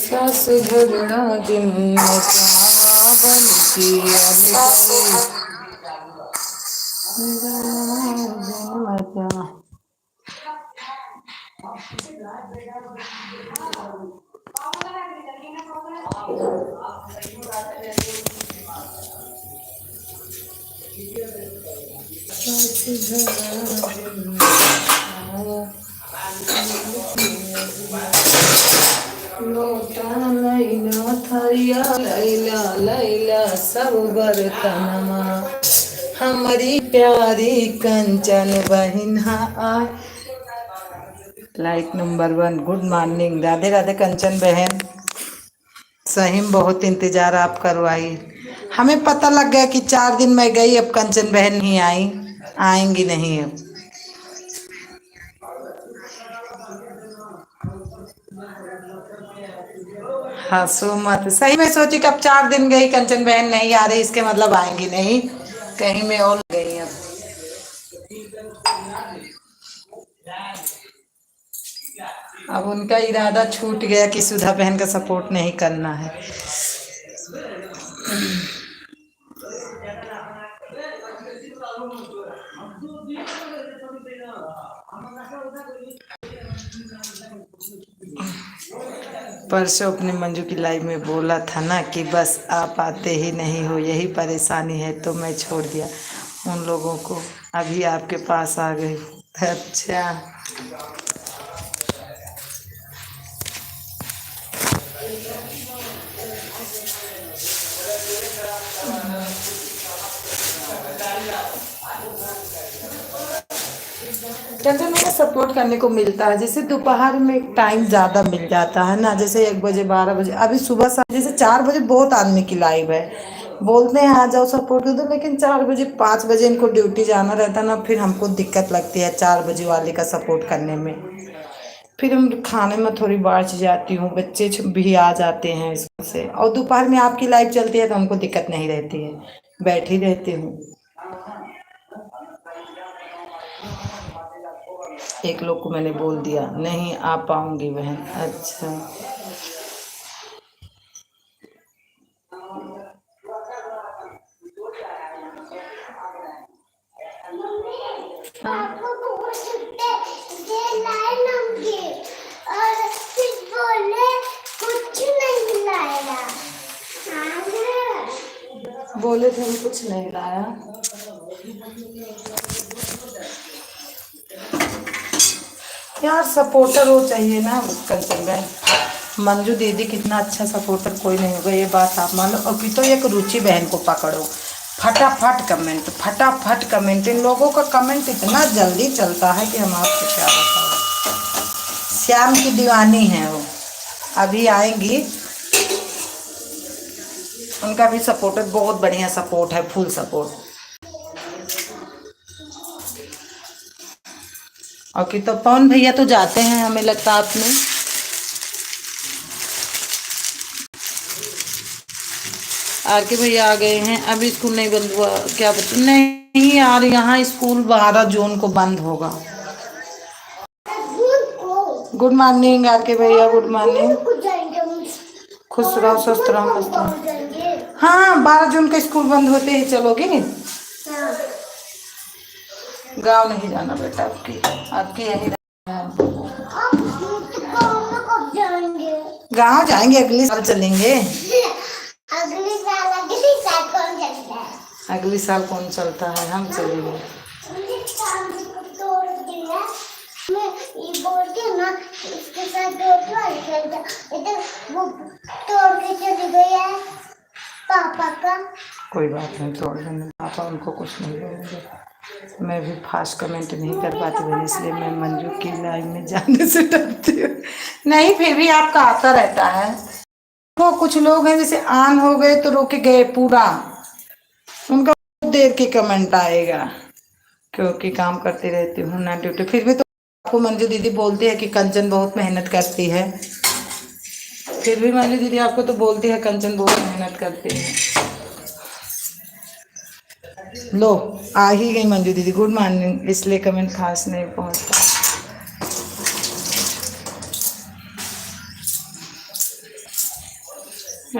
सास झगड़ा दिन मचावन की मचा। लोटा लैला थरिया लैला लैला सब बर्तनमा हमारी प्यारी कंचन बहिना आए। Like number 1, good morning. Radhe Radhe Kanchan बहन, सही में बहुत इंतजार आप करवाई। हमें पता लग गया कि 4 दिन मैं गई, अब कंचन बहन नहीं आई, आएंगी नहीं अब। हंसो मत, सही में सोची कि अब 4 दिन गई कंचन बहन नहीं आ रही, इसके मतलब आएंगी नहीं, कहीं मैं और गई अब। अब उनका इरादा छूट गया कि सुधा बहन का सपोर्ट नहीं करना है। परसों अपने मंजू की लाइव में बोला था ना कि बस आप आते ही नहीं हो, यही परेशानी है, तो मैं छोड़ दिया उन लोगों को, अभी आपके पास आ गई। अच्छा, कहते हैं सपोर्ट करने को मिलता है, जैसे दोपहर में टाइम ज़्यादा मिल जाता है ना, जैसे 1 बजे 12 बजे, अभी सुबह जैसे 4 बजे बहुत आदमी की लाइव है, बोलते हैं आ जाओ सपोर्ट कर दो, लेकिन 4 बजे 5 बजे इनको ड्यूटी जाना रहता है ना, फिर हमको दिक्कत लगती है 4 बजे वाले का सपोर्ट करने में। फिर हम खाने में थोड़ी बाँच जाती हूँ, बच्चे भी आ जाते हैं स्कूल से, और दोपहर में आपकी लाइव चलती है तो हमको दिक्कत नहीं रहती है, बैठी रहती हूँ। एक लोग को मैंने बोल दिया नहीं आ पाऊंगी बहन। अच्छा, बोले थे हम कुछ नहीं लाया। यार सपोर्टर वो चाहिए ना कंचन बहन। मंजू दीदी कितना अच्छा सपोर्टर कोई नहीं होगा, ये बात आप मान लो। अभी तो एक रुचि बहन को पकड़ो, फटाफट कमेंट, फटाफट कमेंट। इन लोगों का कमेंट इतना जल्दी चलता है कि हम आपको क्या बताओ। श्याम की दीवानी है वो, अभी आएंगी। उनका भी सपोर्टर बहुत बढ़िया सपोर्ट है, फुल सपोर्ट। और कि तो पवन भैया तो जाते हैं, हमें लगता है आपने आर के भैया आ गए हैं। अभी स्कूल नहीं बंद हुआ क्या बच्चे? नहीं यार, यहाँ स्कूल 12 जून को बंद होगा। गुड मॉर्निंग आर के भैया, गुड मॉर्निंग। खुश रहो, स्वस्थ रहो, मस्त रहो। हाँ, 12 जून का स्कूल बंद होते ही चलोगे। गाँव नहीं जाना बेटा, आपकी यही गाँव जाएंगे, अगले साल चलेंगे। अगले साल कौन चलता है, हम चलेंगे। पापा का कोई बात नहीं, तोड़ देंगे पापा, उनको कुछ नहीं बोलेंगे। मैं भी फास्ट कमेंट नहीं कर पाती बनी, इसलिए मैं मंजू की लाइव में जाने से डरती हूँ। नहीं, फिर भी आपका आता रहता है। वो कुछ लोग हैं जैसे ऑन हो गए तो रोके गए पूरा, उनका बहुत देर की कमेंट आएगा, क्योंकि काम करती रहती हूँ ना ड्यूटी, फिर भी तो आपको मंजू दीदी बोलती है कि कंचन बहुत मेहनत करती है, फिर भी मंजू दीदी आपको तो बोलती है कंचन बहुत मेहनत करती है। लो आ ही गई मंजू दीदी, गुड मॉर्निंग, इसलिए कमेंट खास नहीं पहुंचता।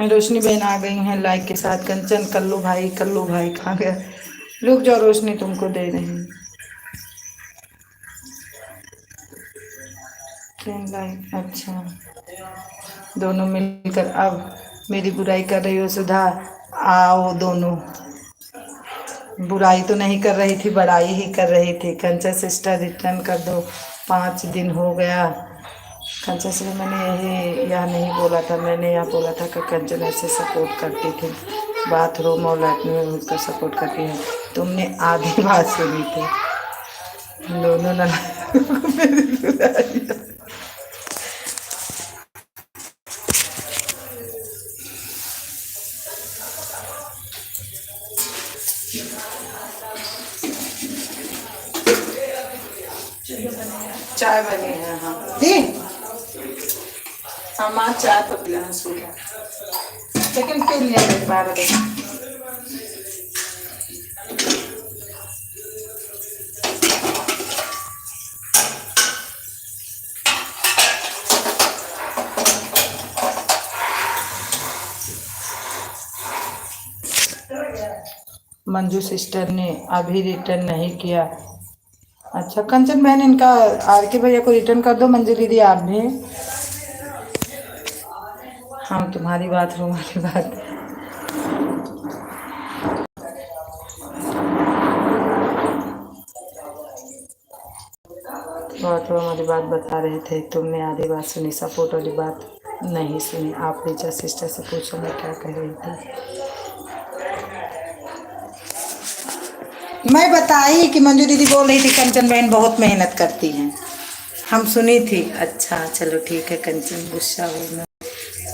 रोशनी बहन आ गई हैं लाइक के साथ। कंचन कल्लू भाई कहाँ गया? रुक जाओ रोशनी, तुमको दे रही हूँ लाइक। अच्छा, दोनों मिलकर अब मेरी बुराई कर रही हो सुधा। आओ दोनों, बुराई तो नहीं कर रही थी, बड़ाई ही कर रही थी। कंचन सिस्टर रिटर्न कर दो, 5 दिन हो गया। कंचन से मैंने यह नहीं बोला था, मैंने यह बोला था कि कंचन ऐसे सपोर्ट करती थी, बाथरूम और लैट्रिन में उसका सपोर्ट करती है। तुमने आधी बात सुनी थी। दोनों ना चाय बनी है। हाँ दी, हाँ माँ चाय तो पिला है सुबह, लेकिन फिर लिया 12 बजे। मंजू सिस्टर ने अभी रिटर्न नहीं किया। अच्छा कंचन बहन, इनका आर के भैया को रिटर्न कर दो। मंजू दीदी आप भी, हम तुम्हारी बात हमारी बात। बहुत हमारी बात बता रहे थे, तुमने आधी बात सुनी, सपोर्ट वाली बात नहीं सुनी। आप रीचा सिस्टर से पूछो मैं क्या कह रही थी। मैं बताई कि मंजू दीदी बोल रही थी कंचन बहन बहुत मेहनत करती हैं, हम सुनी थी। अच्छा चलो ठीक है कंचन, गुस्सा हो मैं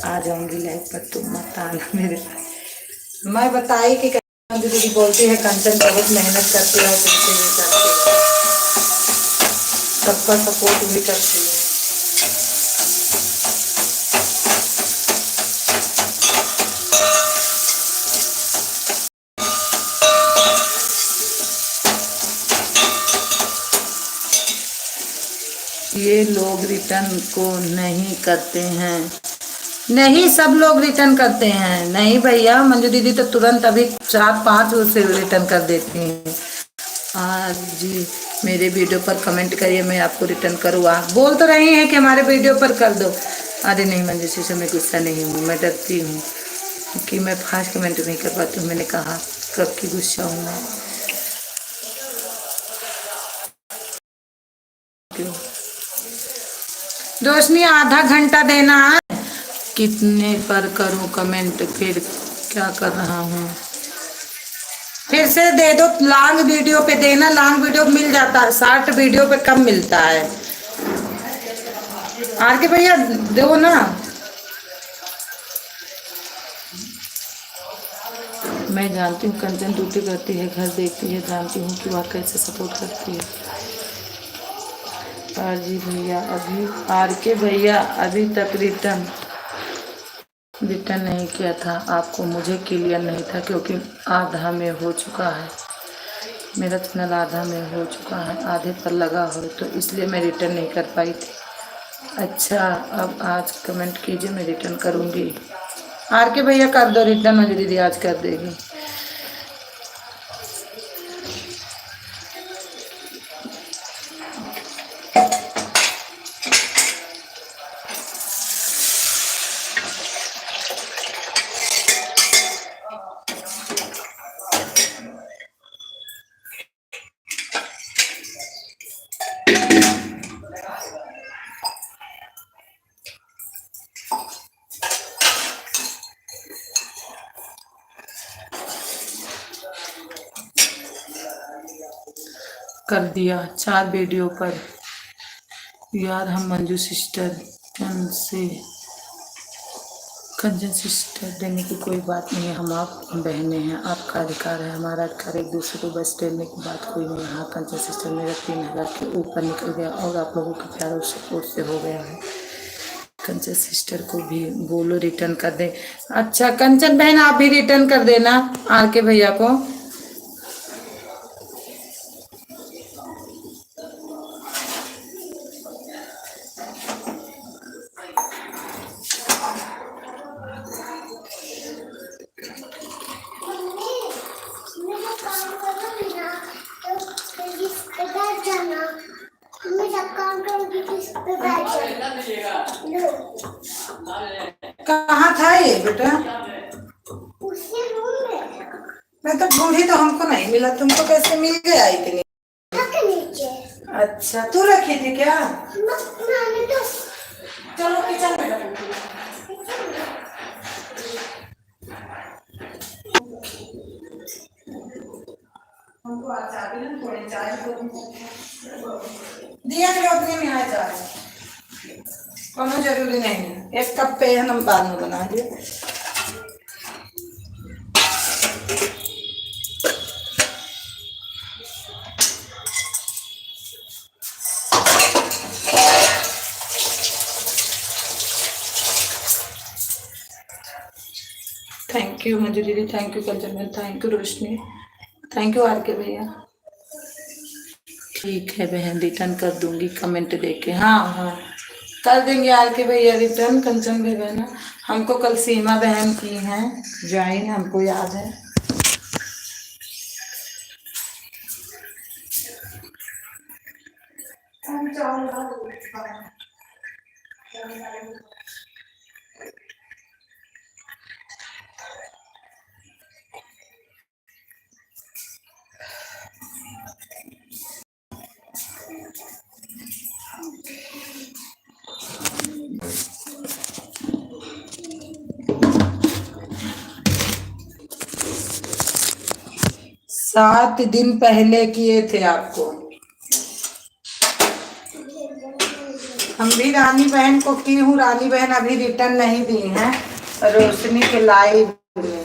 आ जाऊंगी लाइव पर, तुम मत आना मेरे पास। मैं बताई कि मंजू दीदी बोलती है कंचन बहुत मेहनत करती है, तुमसे भी करती है, सबका सपोर्ट भी करती है। ये लोग रिटर्न को नहीं करते हैं। नहीं, सब लोग रिटर्न करते हैं। नहीं भैया, मंजू दीदी तो तुरंत अभी 4-5 से रिटर्न कर देती हैं। आज जी मेरे वीडियो पर कमेंट करिए, मैं आपको रिटर्न करूँ। आप बोल तो रही हैं कि हमारे वीडियो पर कर दो। अरे नहीं मंजू से मैं गुस्सा नहीं हूँ, मैं डरती हूँ कि मैं फास्ट कमेंट नहीं कर पाती हूँ। मैंने कहा कब की गुस्सा हूँ मैं। क्यों रोशनी, आधा घंटा देना है। कितने पर करूं कमेंट, फिर क्या कर रहा हूँ। फिर से दे दो, लॉन्ग वीडियो पे देना, लॉन्ग वीडियो मिल जाता है, शॉर्ट वीडियो पे कम मिलता है। आर के भैया दो ना। मैं जानती हूँ कंचन ड्यूटी करती है, घर देखती है, जानती हूँ कि वह कैसे सपोर्ट करती है। आर के भैया अभी तक रिटर्न नहीं किया था। आपको मुझे क्लियर नहीं था क्योंकि आधा में हो चुका है, मेरा चैनल आधा में हो चुका है, आधे पर लगा हो, तो इसलिए मैं रिटर्न नहीं कर पाई थी। अच्छा अब आज कमेंट कीजिए, मैं रिटर्न करूँगी। आर के भैया कर दो रिटर्न, मुझे दीदी आज कर देगी। कर दिया 4 वीडियो पर। यार हम मंजू सिस्टर से कंजन सिस्टर देने की कोई बात नहीं है, हम आप बहनें हैं, आपका अधिकार है, हमारा अधिकार, एक दूसरे को बस देने की बात कोई नहीं है। हाँ कंजन सिस्टर, मेरा 3,000 के ऊपर निकल गया और आप लोगों के प्यार और सपोर्ट से हो गया है। कंचन सिस्टर को भी बोलो रिटर्न कर दे। अच्छा कंचन बहन आप भी रिटर्न कर देना आर के भैया को। कहाँ था ये बेटा? मैं तो ढूंढी तो हमको नहीं मिला, तुमको कैसे मिल गया इतनी? अच्छा तू रखी थी क्या? चलो किचन में रखो। हमको चाय भी ना, थोड़ी चाय तो दिया कि उतने में है चाय, कोनो जरूरी नहीं है, एक कप पे हम बाद में बना दिए। थैंक यू मंजू दीदी, thank you Kanchan, thank you Roshni, thank you R K भैया। ठीक है बहन रिटर्न कर दूंगी कमेंट देके। हाँ हाँ कर देंगे आर के भैया रिटर्न। कंचन भी बहन हमको कल सीमा बहन की हैं ज्वाइन, हमको याद है। सात दिन पहले किए थे आपको। हम भी रानी बहन को की हूँ, रानी बहन अभी रिटर्न नहीं दी है रोशनी के लाइव में।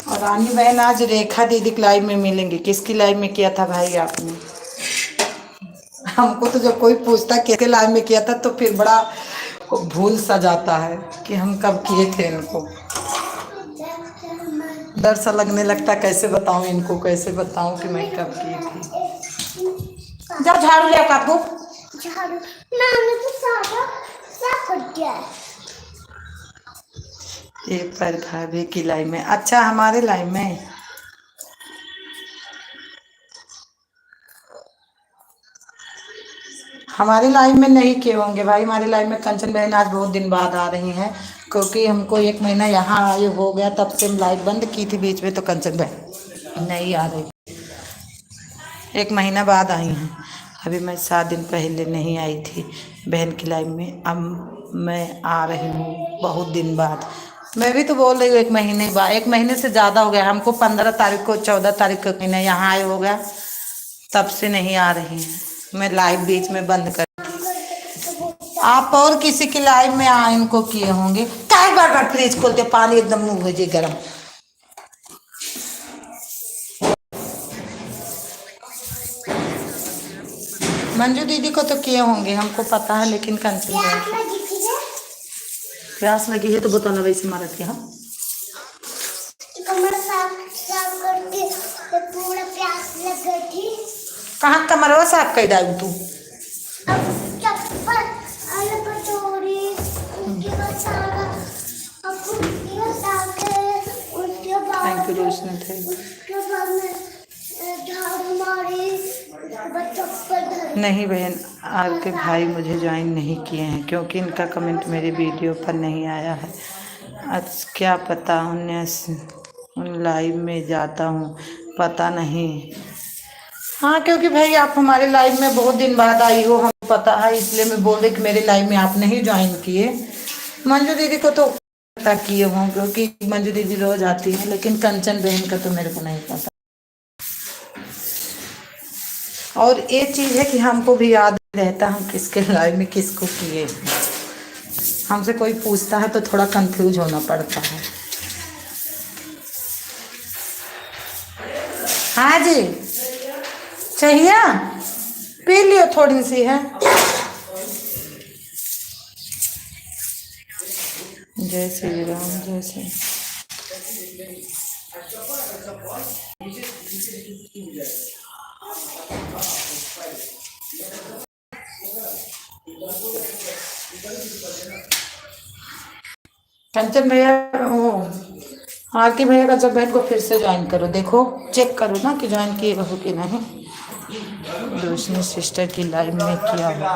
और रानी बहन आज रेखा दीदी के लाइव में मिलेंगे। किसकी लाइव में किया था भाई आपने? हमको तो जब कोई पूछता किसके लाइव में किया था तो फिर बड़ा भूल सा जाता है कि हम कब किए थे इनको। डर सा लगने लगता, कैसे बताऊं इनको, कैसे बताऊं कि मैं कब की थी। जा झाड़ू ले काकू। झाड़ू मैंने तो सारा साफ कर दिया है। एक पर भाभी की लाइव में, अच्छा हमारे लाइव में हमारे लाइव में नहीं किए होंगे भाई। हमारे लाइव में कंचन बहन आज बहुत दिन बाद आ रही हैं, क्योंकि हमको 1 महीना यहाँ आए हो गया, तब से हम लाइव बंद की थी बीच में, तो कंचन बहन नहीं आ रही। 1 महीना बाद आई हैं। अभी मैं 7 दिन पहले नहीं आई थी बहन की लाइव में, अब मैं आ रही हूँ बहुत दिन बाद। मैं भी तो बोल रही हूँ 1 महीने बाद, 1 महीने से ज़्यादा हो गया हमको। 15 तारीख को 14 तारीख को महीना यहाँ आए हो गया, तब से नहीं आ रही हैं। मैं लाइव बीच में बंद कर। आप और किसी की लाइव में आ इनको किए होंगे। काय बार बार फ्रिज खोलते, पानी एकदम मुंह हो जाए गर्म। मंजू दीदी को तो किए होंगे, हमको पता है, लेकिन कंचन प्यास लगी है तो बताना वैसे मारा के। हम पूरा प्यास लग गई थी। कहाँ कमरवा साफ कर डालू तू? थैंक यू रोशनी, नहीं बहन आर के भाई मुझे ज्वाइन नहीं किए हैं क्योंकि इनका कमेंट मेरे वीडियो पर नहीं आया है। आज क्या पता उन लाइव में जाता हूँ, पता नहीं। हाँ क्योंकि भाई आप हमारे लाइव में बहुत दिन बाद आई हो, हमें पता है, इसलिए मैं बोल रही कि मेरे लाइव में आप नहीं ज्वाइन किए। मंजू दीदी को तो पता किए हों क्योंकि मंजू दीदी रोज आती है, लेकिन कंचन बहन का तो मेरे को नहीं पता। और एक चीज़ है कि हमको भी याद रहता हम किसके लाइव में किसको किए। हमसे कोई पूछता है तो थोड़ा कंफ्यूज होना पड़ता है। हाँ जी, चाहिए? पी लियो, थोड़ी सी है। जय श्री राम, जय श्री। कंचन भैया, वो आरके भैया का जब बहन को फिर से ज्वाइन करो, देखो चेक करो ना कि ज्वाइन किए हो कि नहीं। रोशनी सिस्टर की लाइव में किया होगा।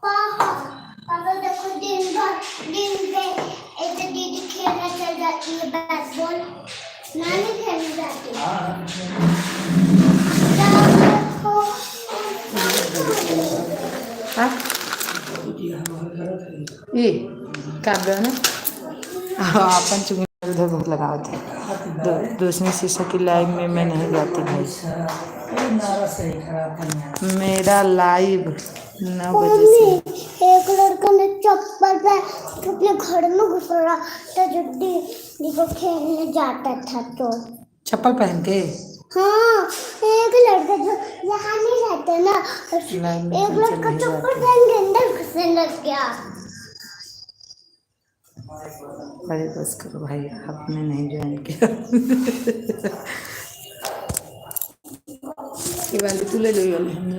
पापा देखो, दिन भर दिन में एक दीदी खेलने चल जाती है बैट बॉल, नानी खेलने जाती हाँ ये क्या ना अपन चुंगी उधर बहुत लगाओ थे। दूसरी शीशा की लाइव में मैं नहीं जाती भाई। मेरा लाइव 9 बजे से। एक लड़का ने चप्पल पे अपने घर में घुस रहा था जब दीदी को खेलने जाता था तो। चप्पल पहन के? हाँ, एक लड़का जो यहाँ नहीं रहता ना, एक लड़का चप्पल पहन के अंदर घुसने लग गया। अरे बस करो भाई, आपने नहीं ज्वाइन किया। ये वाली तू ले लो, ये वाली हमने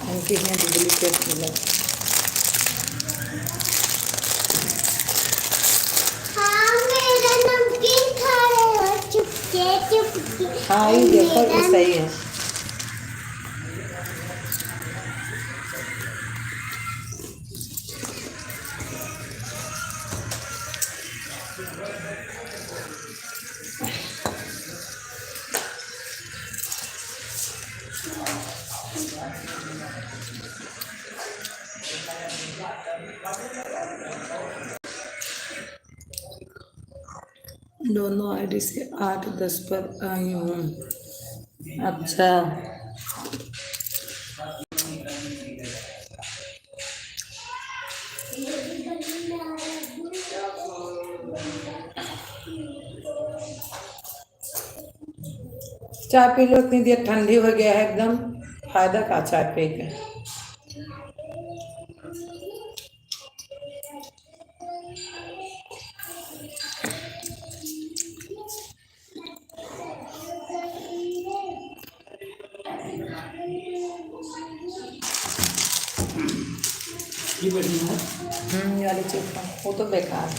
इनकी है डुप्लीकेट मिला। हाँ, मेरा नमकीन खा रहे हो चुपके चुपके। हाँ ये देखो, ये सही है। दोनों आईडी से 8-10 पर आई हूँ। अच्छा, चाय पी लो, इतनी देर ठंडी हो गया है एकदम। फायदा का चाय पी के। ये बढ़िया है। ये वाली चीज वो तो बेकार है।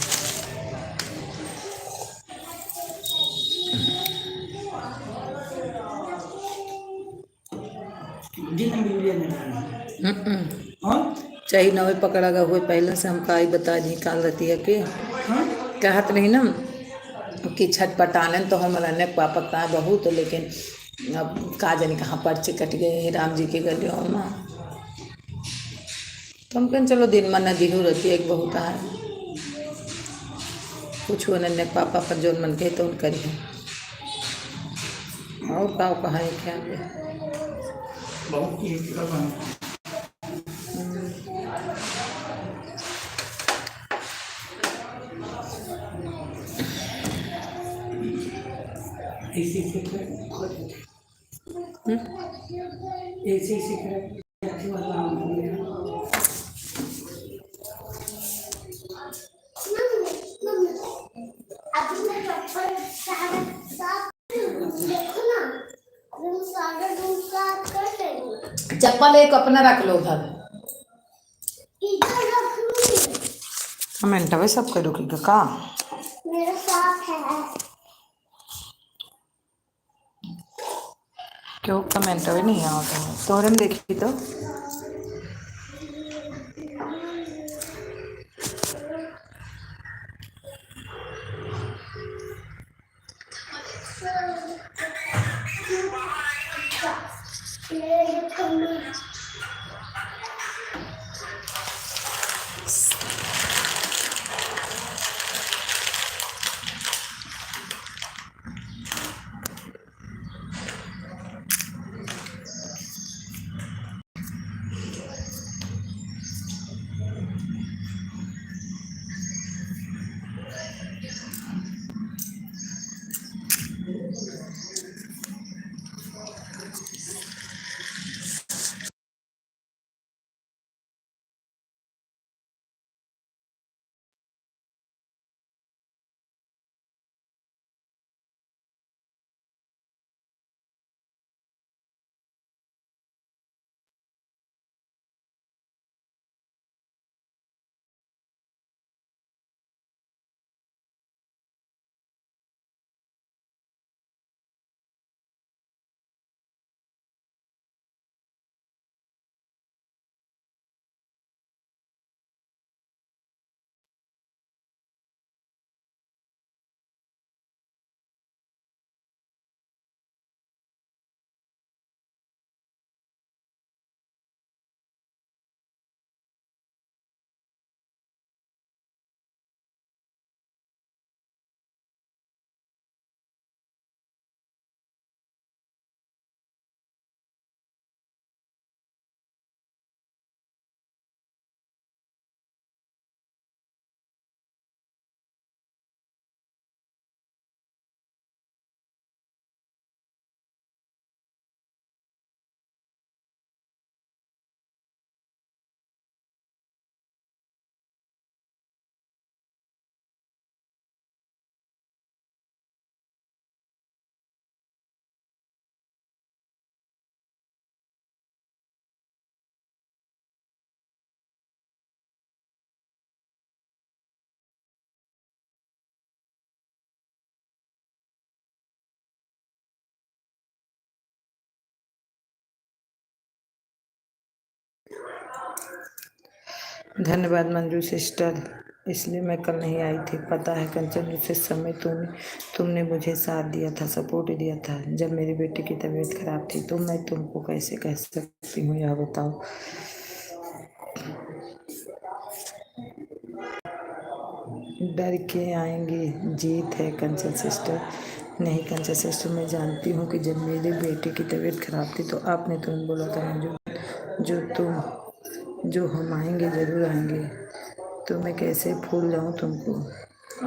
चाहे नवे पकड़ागा हुए पहले से हम काई बता दी काल रहती है कि कहत नहीं ना कि छटपटाने तो हम रहने पापा का बहुत, लेकिन अब का जाने कहाँ पर्चे कट गए राम जी के गलियों में। तो हम कहें चलो दिन में नदी हो रहती है, एक बहुत है कुछ हो न पापा पर जो मन कहे तो उन करिए। और का कहा है क्या अभी मैं चप्पल साफ देखो ना, सारा रूम साफ कर रही हूँ। चप्पल एक अपना रख लो उधर। इधर रख लूँगी। कमेंट है सब करो कि का मेरा साफ है। क्यों कमेंट भी नहीं आता है तोरे में देखी तो। धन्यवाद मंजू सिस्टर, इसलिए मैं कल नहीं आई थी। पता है कंचन, उस समय तुमने मुझे साथ दिया था, सपोर्ट दिया था जब मेरी बेटी की तबीयत खराब थी। तो मैं तुमको कैसे कह सकती हूँ, यह बताओ। डर के आएंगे, जीत है कंचन सिस्टर। नहीं कंचन सिस्टर, मैं जानती हूँ कि जब मेरी बेटी की तबीयत खराब थी तो आपने तुम बोला था मंजू, जो हम आएंगे ज़रूर आएंगे। तो मैं कैसे भूल जाऊँ तुमको।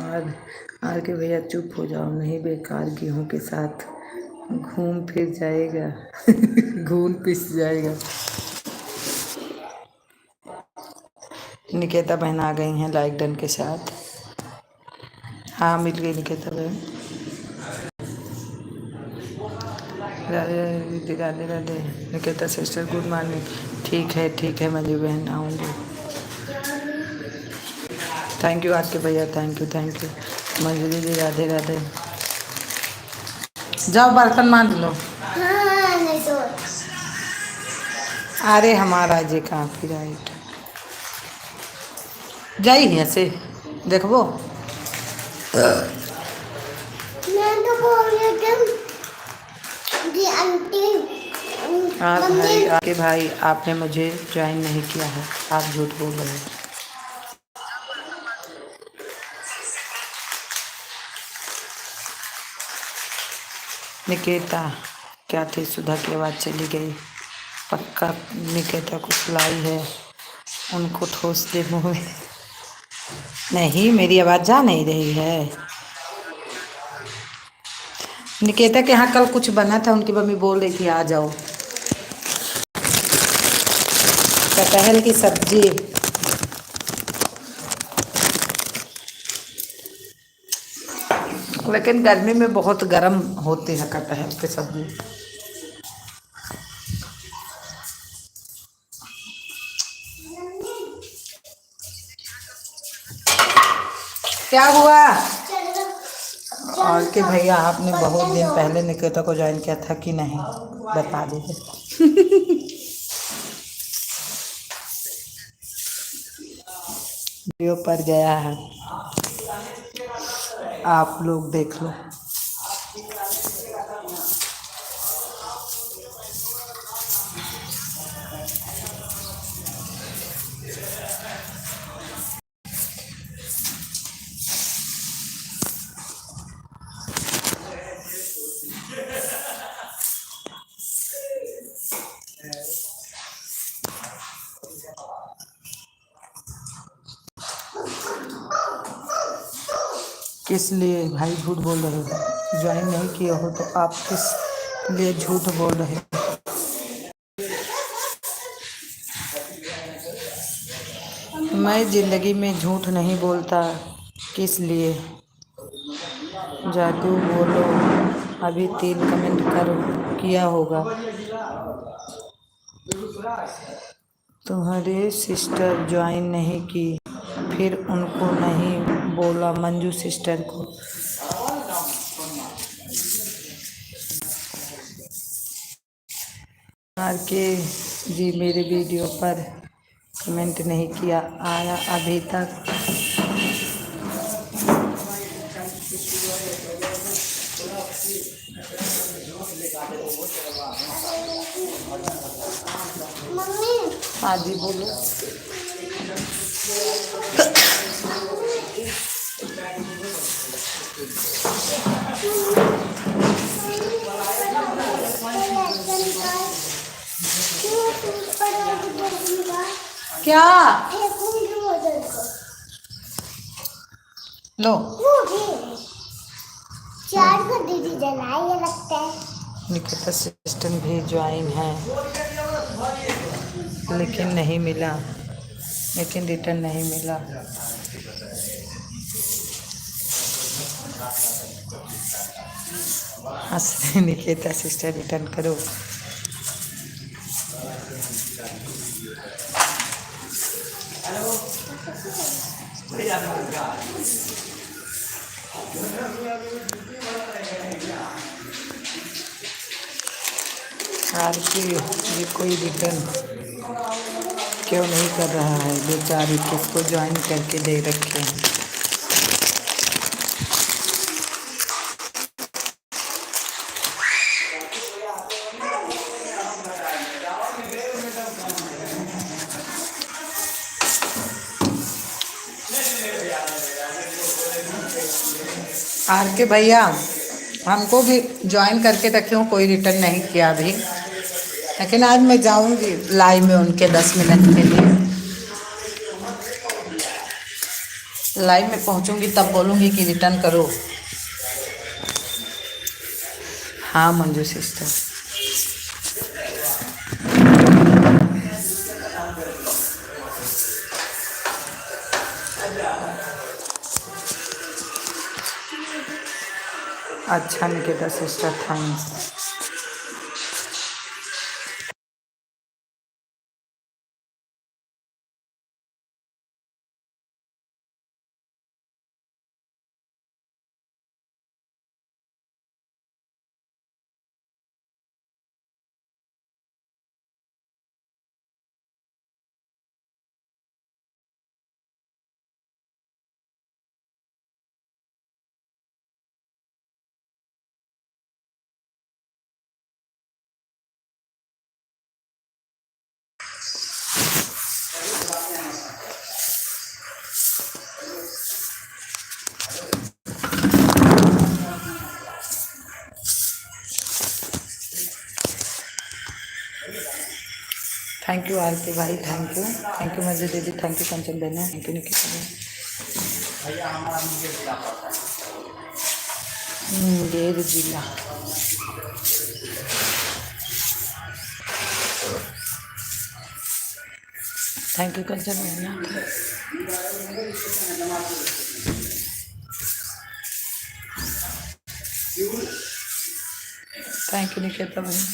आर के भैया चुप हो जाओ, नहीं बेकार गेहूँ के साथ घूम फिर जाएगा घून पिस जाएगा। निकेता बहन आ गई हैं लाइक डन के साथ। हाँ मिल गई निकेता बहन। Radhe Radhe Radhe. Niketa sister good morning. ठीक है मंजू बहन, आऊँगी। थैंक यू आपके भैया, थैंक यू मंजू दीदी, राधे राधे। जाओ बर्तन मांज लो। हाँ नहीं तो अरे हमारा जे कॉपीराइट जाई यहाँ से देखबो। मैं तो बोल रही थी जी आंटी मम्मी आपके भाई आपने मुझे ज्वाइन नहीं किया है, आप झूठ बोल रहे हैं। निकेता क्या थी, सुधा की आवाज़ चली गई। पक्का निकेता कुछ लाई है, उनको ठोस दे मुँह में। नहीं मेरी आवाज़ जा नहीं रही है। निकेता के यहाँ कल कुछ बना था, उनकी मम्मी बोल रही थी आ जाओ। कटहल की सब्जी। लेकिन गर्मी में बहुत गर्म होती है कटहल की सब्जी। क्या हुआ? और कि भैया आपने बहुत दिन पहले निकेता को ज्वाइन किया था कि नहीं, बता दीजिए। वीडियो पर गया है, आप लोग देख लो। किस लिए भाई झूठ बोल रहे हो? ज्वाइन नहीं किए हो तो आप किस लिए झूठ बोल रहे हो? मैं ज़िंदगी में झूठ नहीं बोलता। किस लिए? जादू बोलो। अभी 3 कमेंट करो किया होगा। तुम्हारे सिस्टर ज्वाइन नहीं की, फिर उनको नहीं बोला मंजू सिस्टर को। आर के जी मेरे वीडियो पर कमेंट नहीं किया, आया अभी तक। मम्मी हाँ जी बोलो। क्या लो? चार को दीदी जलाए लगता है। निकिता सिस्टम भी ज्वाइन है लेकिन नहीं मिला, लेकिन रिटर्न नहीं मिला। हाँ निकिता सिस्टर रिटर्न करो। आर की ये कोई रिटर्न क्यों नहीं कर रहा है बेचारी, किसको ज्वाइन करके दे रखे हैं। आर के भैया हमको भी ज्वाइन करके रखे हूँ, कोई रिटर्न नहीं किया अभी, लेकिन आज मैं जाऊंगी लाइव में उनके 10 मिनट के लिए। लाइव में पहुंचूंगी तब बोलूंगी कि रिटर्न करो। हाँ मंजू सिस्टर, अच्छा Niketa sister, thanks. Thank you R K भाई, थैंक यू मजे दीदी, थैंक यू कंचन बहना, थैंक यू निकिता मुंगेर जिला। थैंक यू कंचन बहना, थैंक यू निकिता बहन।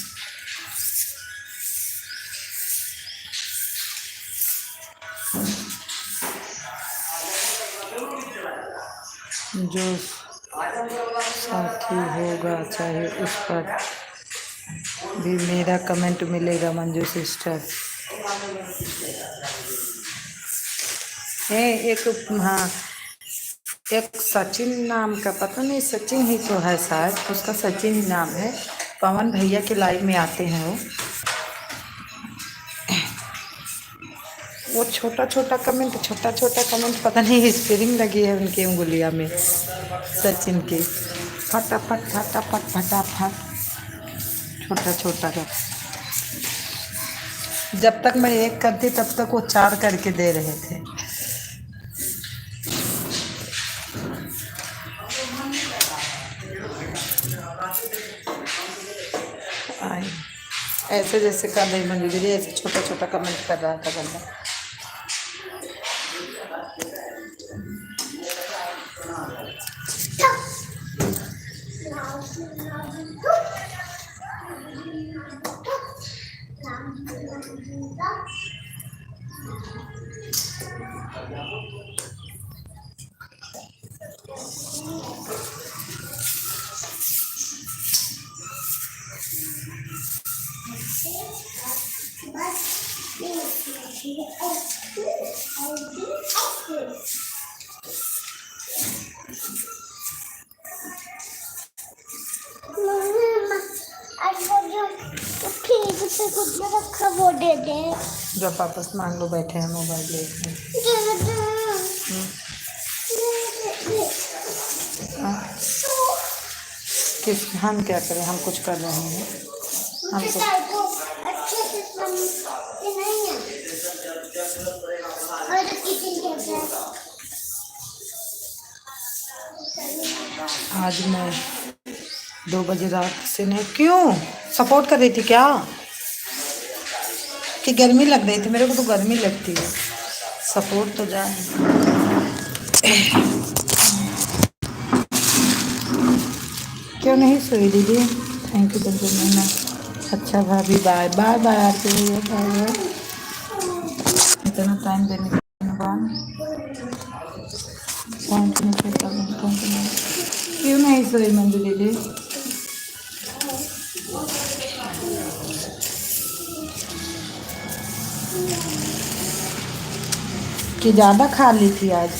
जो साथी होगा चाहे उस पर भी मेरा कमेंट मिलेगा मंजू सिस्टर। एक, हाँ एक सचिन नाम का, पता नहीं सचिन ही तो है शायद, उसका सचिन ही नाम है। पवन भैया के लाइव में आते हैं वो छोटा छोटा कमेंट पता नहीं स्पेलिंग लगी है उनकी उंगलिया में सचिन की, फटाफट फटाफट फटाफट छोटा छोटा का। जब तक मैं एक करती तब तक वो 4 करके दे रहे थे। ऐसे जैसे कर रही मंजू दीदी, ऐसे छोटा छोटा कमेंट कर रहा था बंदा। रखा वो दे दे, जब वापस मांग लो, बैठे हैं मोबाइल लेके। किस, हम क्या करें, हम कुछ कर रहे हैं, हम कुछ अच्छे से नहीं है। और किचन कैसा है? आज मैं 2 बजे रात से नहीं, क्यों सपोर्ट कर रही थी क्या कि गर्मी लग रही थी? मेरे को तो गर्मी लगती है, सपोर्ट तो जाए। क्यों नहीं सोई दीदी? थैंक यू महीना। अच्छा भाभी, बाय बाय बाय आरती भैया, बाय बाय। इतना टाइम देने के बाद क्यों नहीं सोई मंजू दीदी? कि ज्यादा खा ली थी आज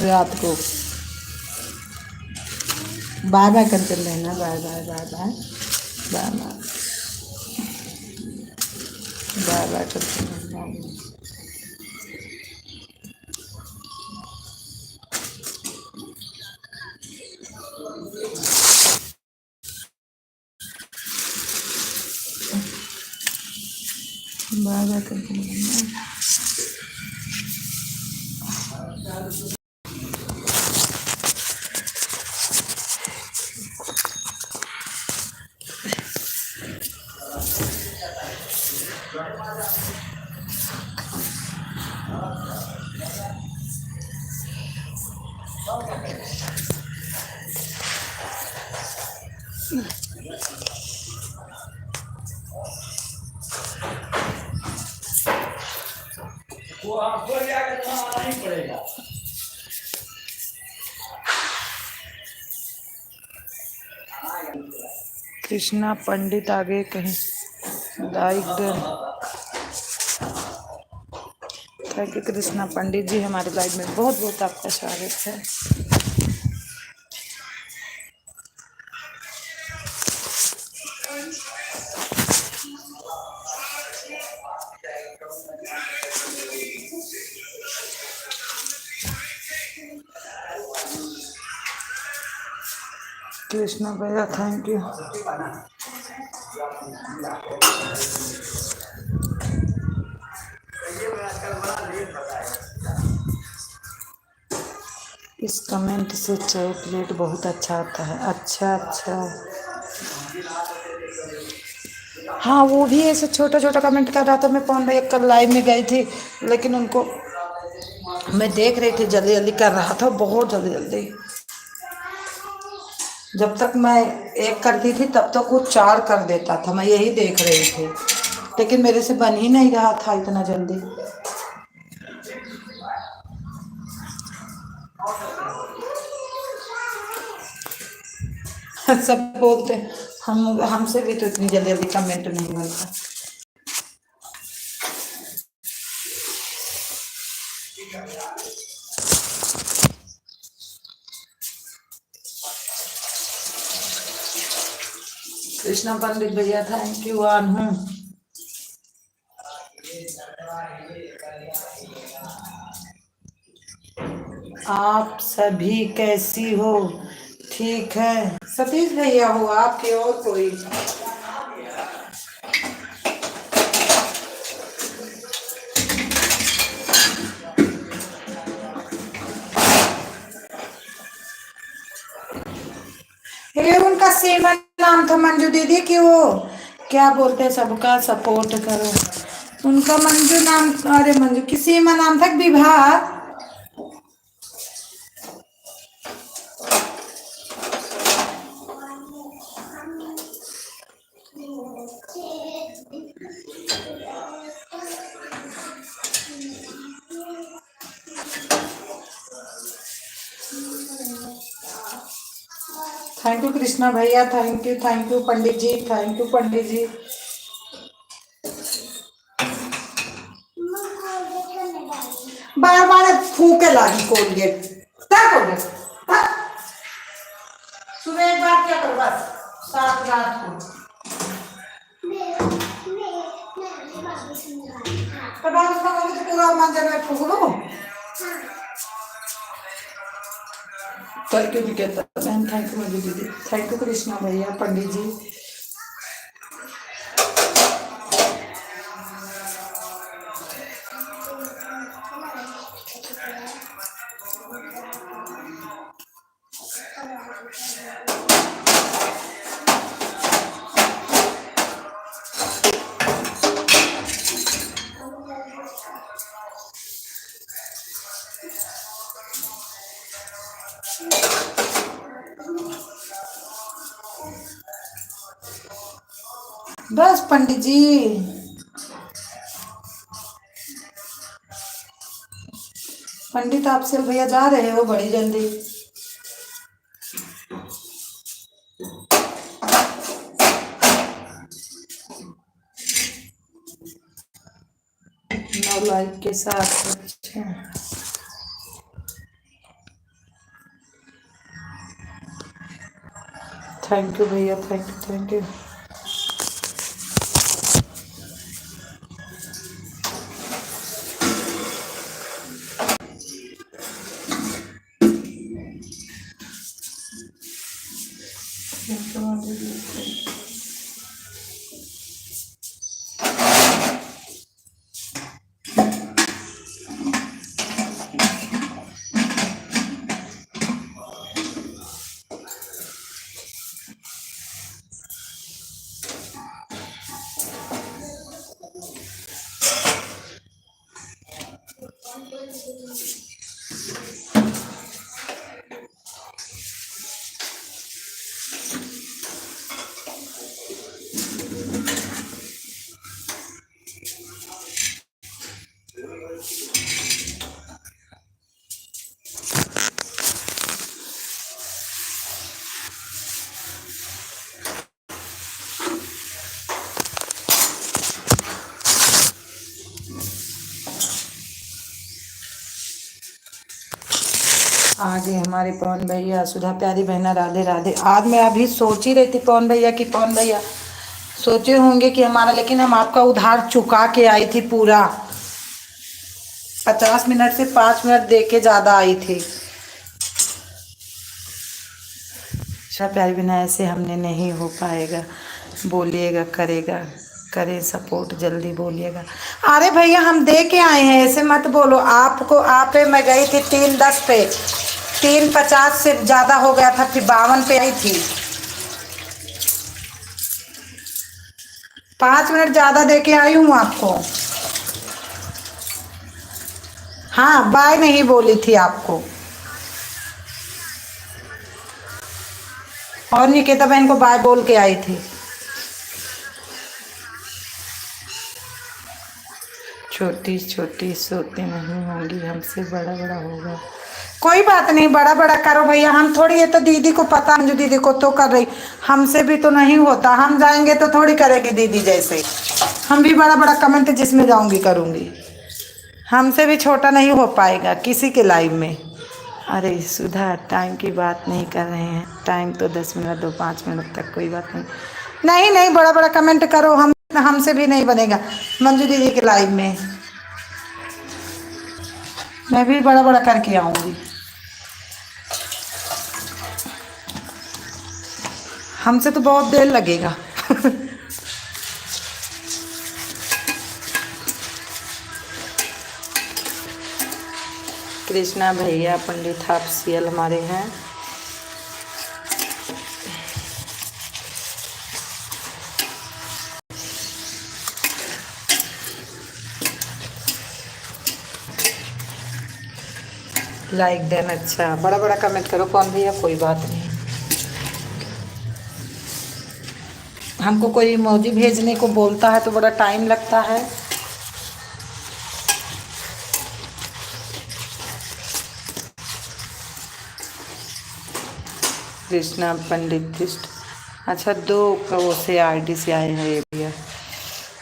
रात को। बाय बाय कर चल रहे ना, bye bye bye bye bye bye bye bye कर चल रहे बाय बाय कर चल रहे। वो आपको जाकर तो आना ही पड़ेगा। कृष्णा पंडित आगे कहीं like done. Thank you Krishna Pandit ji, हमारे लाइव में बहुत बहुत आपका स्वागत है। कृष्णा भैया थैंक यू। इस कमेंट से चॉकलेट बहुत अच्छा आता है। अच्छा अच्छा, हाँ वो भी ऐसे छोटा छोटा कमेंट कर रहा था। मैं पौन भाई कल लाइव में गई थी, लेकिन उनको मैं देख रही थी जल्दी जल्दी कर रहा था, बहुत जल्दी जल्दी। जब तक मैं एक करती थी तब तक वो 4 कर देता था, मैं यही देख रही थी, लेकिन मेरे से बन ही नहीं रहा था इतना जल्दी। सब बोलते हम हमसे भी तो इतनी जल्दी जल्दी कमेंट नहीं बनता। कृष्णा पंडित भैया थैंक यू। आन हूँ। आप सभी कैसी हो? ठीक है। सतीश भैया हो आपके और कोई? ये उनका सीमा नाम था मंजू दीदी की, वो क्या बोलते हैं सबका सपोर्ट करो। उनका मंजू नाम, अरे मंजू की सीमा नाम था, विवाह। थैंक यू कृष्णा भैया, thank you Pandit ji, thank you Pandit ji. बार बार फूके लागी कोलगेट, क्या कोलगेट? सुबह एक बार क्या करो बस, 7 रात को। तो बात उसका तो पूरा मंदिर में फूक लो। थैंक यू निकेता बहन, थैंक यू मंजू दीदी, थैंक यू कृष्णा भैया, पंडित जी। बस पंडित जी, पंडित आपसे भैया जा रहे हो बड़ी जल्दी। लाइक के साथ। अच्छा, थैंक यू भैया, थैंक यू थैंक यू। आगे हमारे पवन भैया, सुधा प्यारी बहना, राधे राधे। आज मैं अभी सोच ही रही थी पवन भैया कि पवन भैया सोचे होंगे कि हमारा, लेकिन हम आपका उधार चुका के आई थी पूरा। 50 मिनट से 5 मिनट दे के ज़्यादा आई थी। अच्छा प्यारी बहना, ऐसे हमने नहीं हो पाएगा, बोलिएगा, करेगा, करें सपोर्ट, जल्दी बोलिएगा। अरे भैया हम दे के आए हैं, ऐसे मत बोलो। आपको आप पे मैं गई थी 3:10 पे, 3:50 से ज़्यादा हो गया था, फिर 52 पे आई थी। 5 मिनट ज़्यादा दे के आई हूँ आपको। हाँ, बाय नहीं बोली थी आपको। और निकेता बहन को बाय बोल के आई थी। छोटी छोटी सोते नहीं होंगी, हमसे बड़ा बड़ा होगा। कोई बात नहीं, बड़ा बड़ा करो भैया, हम थोड़ी, ये तो दीदी को पता, जो दीदी को तो कर रही, हमसे भी तो नहीं होता। हम जाएंगे तो थोड़ी करेगी दीदी जैसे। हम भी बड़ा बड़ा कमेंट जिसमें जाऊंगी करूंगी, हमसे भी छोटा नहीं हो पाएगा किसी के लाइव में। अरे सुधा, टाइम की बात नहीं कर रहे हैं, टाइम तो 10 मिनट दो, 5 मिनट तक, कोई बात नहीं। नहीं नहीं, बड़ा बड़ा कमेंट करो, हमसे भी नहीं बनेगा। मंजू दीदी के लाइव में मैं भी बड़ा बड़ा करके आऊंगी। हमसे तो बहुत देर लगेगा। कृष्णा भैया पंडित ऑफिशियल हमारे हैं। लाइक देना, अच्छा बड़ा बड़ा कमेंट करो कौन भैया, कोई बात नहीं। हमको कोई इमोजी भेजने को बोलता है तो बड़ा टाइम लगता है। कृष्णा पंडित कृष्ण, अच्छा 2 वो से आईडी से आए हैं ये भैया,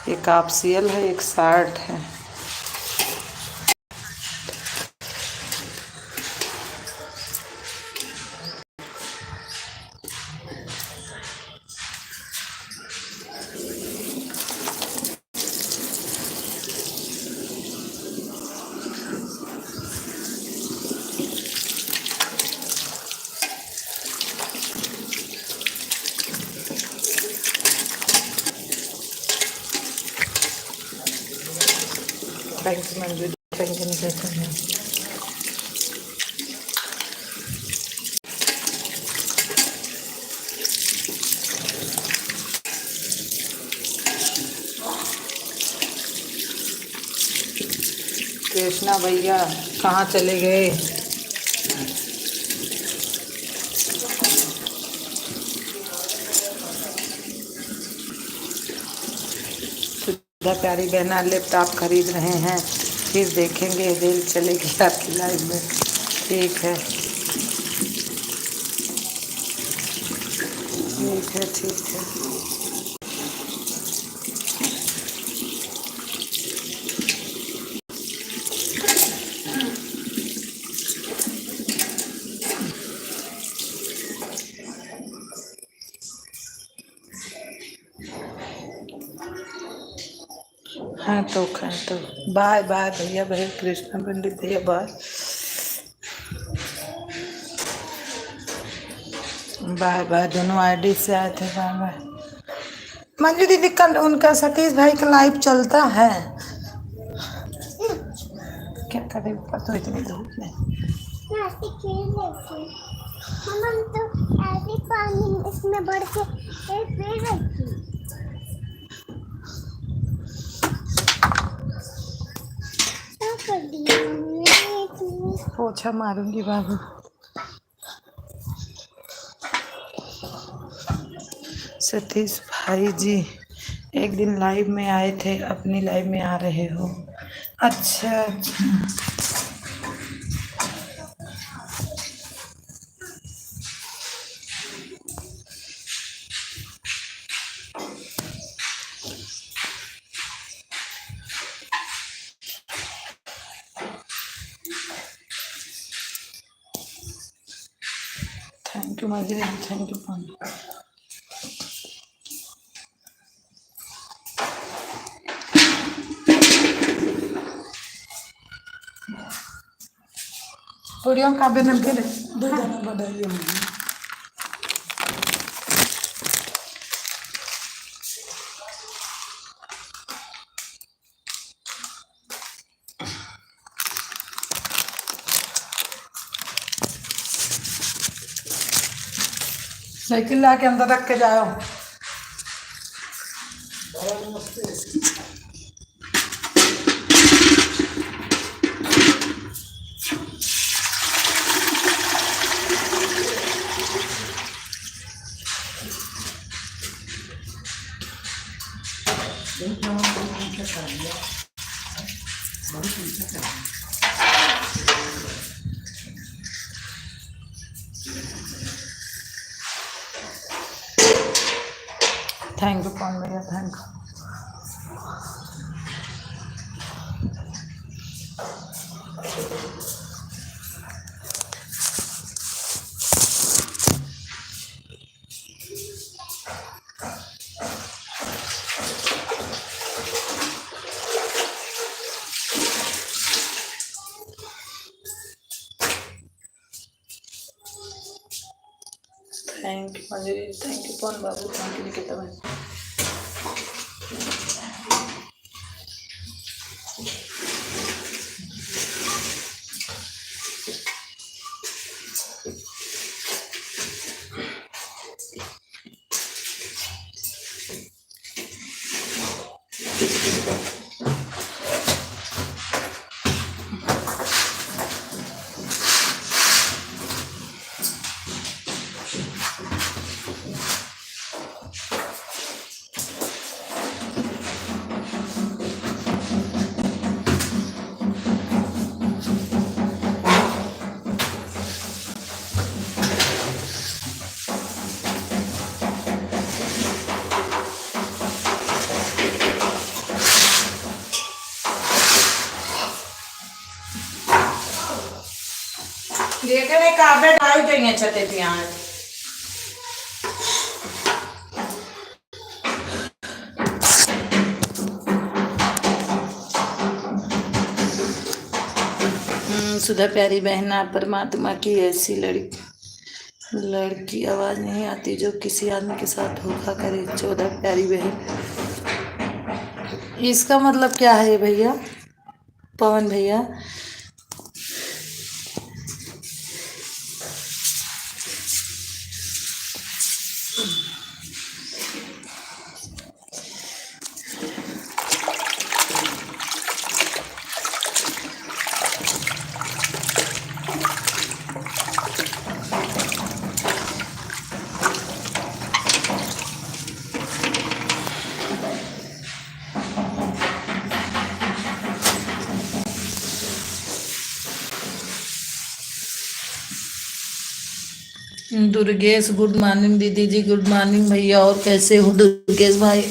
एक ऑफिशियल है, एक शार्ट है। Thank you Manju, thank you Niketan है। कृष्णा भैया कहाँ चले गए? सुधा प्यारी बहना लैपटॉप खरीद रहे हैं, फिर देखेंगे रेल चलेगी आपकी लाइव में। ठीक है, ठीक है, ठीक है। हाँ तो खाए तो बाय बाय भैया भाई कृष्णा पंडित भैया बाय बाय बाय। दोनों आईडी से आए थे बाय बाय। मंजू दीदी कल उनका सतीश भाई का लाइव चलता है क्या करे ऊपर तो इतनी धूप में। मैं ऐसे खेल रही थी। हम तो ऐसे पानी इसमें बढ़ के एक पेड़ रखी। क्या कर दिया हमने? पोछा मारूंगी बाबू। सतीश भाई जी एक दिन लाइव में आए थे अपनी लाइव में आ रहे हो। अच्छा अच्छा थैंक यू मंजू दीदी थैंक यू पंडित। पूरियों का भी मिल गए दो जना बढ़ाइए। साइकिल ला के अंदर रख के जाओ। थैंक यू कौन भैया thank you. Thank you Manju दीदी थैंक यू कौन बाबू थैंक यू निकिता भाई। देखने काबे डाल देंगे छते पे यहाँ। सुधा प्यारी बहना परमात्मा की ऐसी लड़की आवाज नहीं आती जो किसी आदमी के साथ धोखा करे। 14 प्यारी बहन इसका मतलब क्या है भैया पवन भैया। दुर्गेश गुड मॉर्निंग दीदी जी गुड मॉर्निंग भैया और कैसे हो दुर्गेश भाई।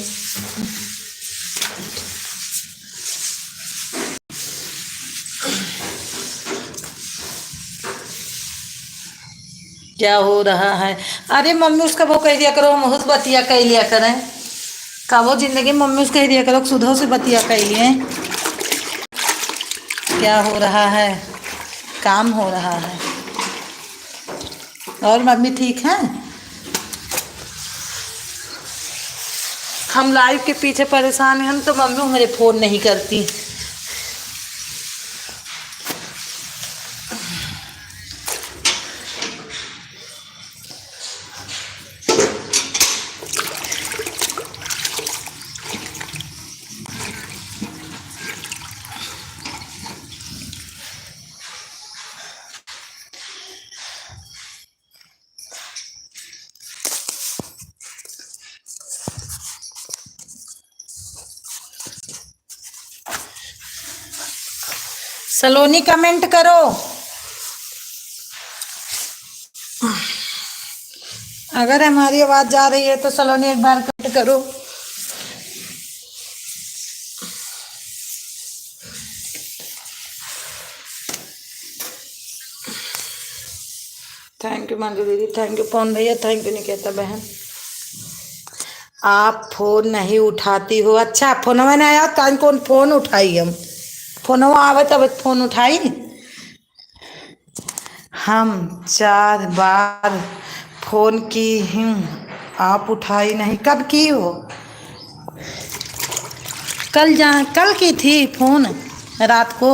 क्या हो रहा है। अरे मम्मी उसका वो कह दिया करो हम बहुत बतिया कह लिया करें का वो जिंदगी मम्मी उसको कह दिया करो सुधो से बतिया कहिए क्या हो रहा है, काम हो रहा है। और मम्मी ठीक है? हम लाइव के पीछे परेशान हैं, हम तो मम्मी मेरे फोन नहीं करती। सलोनी कमेंट करो। अगर हमारी आवाज जा रही है तो सलोनी एक बार कमेंट करो। थैंक यू मंजू दीदी, थैंक यू पवन भैया, थैंक यू निकेता बहन। आप फोन नहीं उठाती हो? अच्छा फोनवा नहीं आया तो कौन फोन उठाई? हम फोनवा आवे तब फोन उठाई। हम 4 बार फोन की हूँ, आप उठाई नहीं। कब की हो? कल की थी फोन रात को।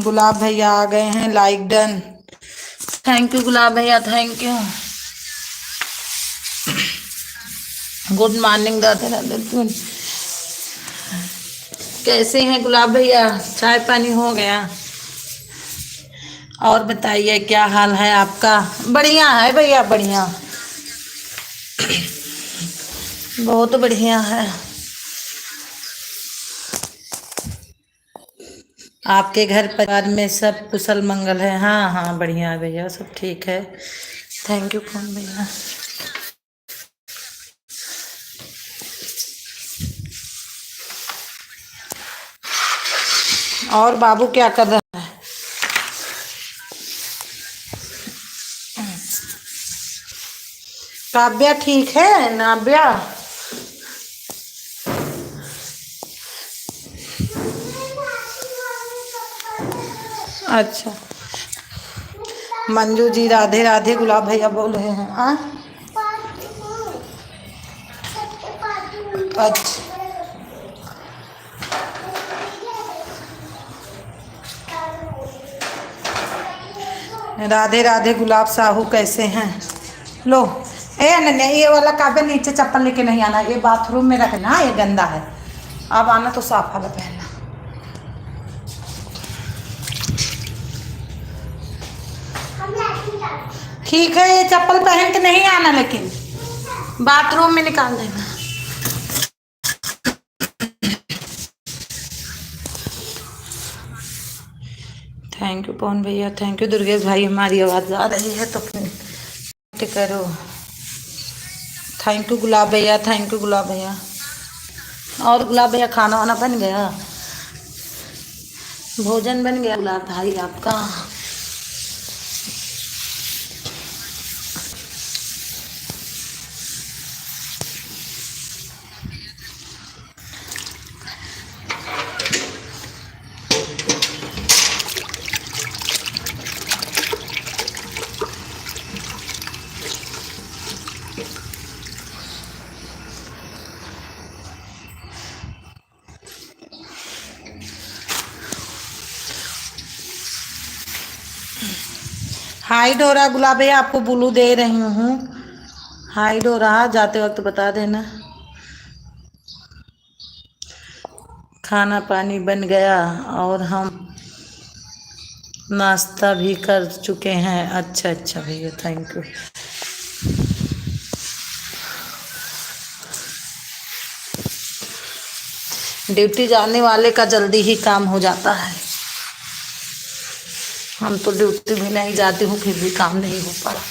गुलाब भैया आ गए हैं, like done. Thank you Gulab भैया, थैंक यू। गुड मॉर्निंग दादा दादा, कैसे हैं गुलाब भैया? चाय पानी हो गया? और बताइए क्या हाल है आपका? बढ़िया है भैया, बढ़िया, बहुत बढ़िया है। आपके घर परिवार में सब कुशल मंगल है? हाँ हाँ बढ़िया है भैया, सब ठीक है। थैंक यू कौन भैया। और बाबू क्या कर रहा है? काव्या ठीक है? नाव्या अच्छा। मंजू जी राधे राधे, गुलाब भैया बोल रहे हैं। हाँ अच्छा, राधे राधे गुलाब साहू, कैसे हैं? लो ए अनन्या, ये वाला काव्य नीचे चप्पल लेके नहीं आना, ये बाथरूम में रखना, ये गंदा है। अब आना तो साफ वाला पहनना। ठीक है, ये चप्पल पहन के नहीं आना, लेकिन बाथरूम में निकाल देना। थैंक यू पवन भैया, थैंक यू दुर्गेश भाई। हमारी आवाज़ आ रही है तो कमेंट करो। थैंक यू गुलाब भैया, थैंक यू गुलाब भैया। और गुलाब भैया खाना वाना बन गया? भोजन बन गया गुलाब भाई आपका? हाइड हो रहा गुलाब भैया, आपको ब्लू दे रही हूँ। हाइड हो रहा, जाते वक्त बता देना। खाना पानी बन गया और हम नाश्ता भी कर चुके हैं। अच्छा अच्छा भैया, थैंक यू। ड्यूटी जाने वाले का जल्दी ही काम हो जाता है। हम तो ड्यूटी भी नहीं जाती हूँ, फिर भी काम नहीं हो पा रहा।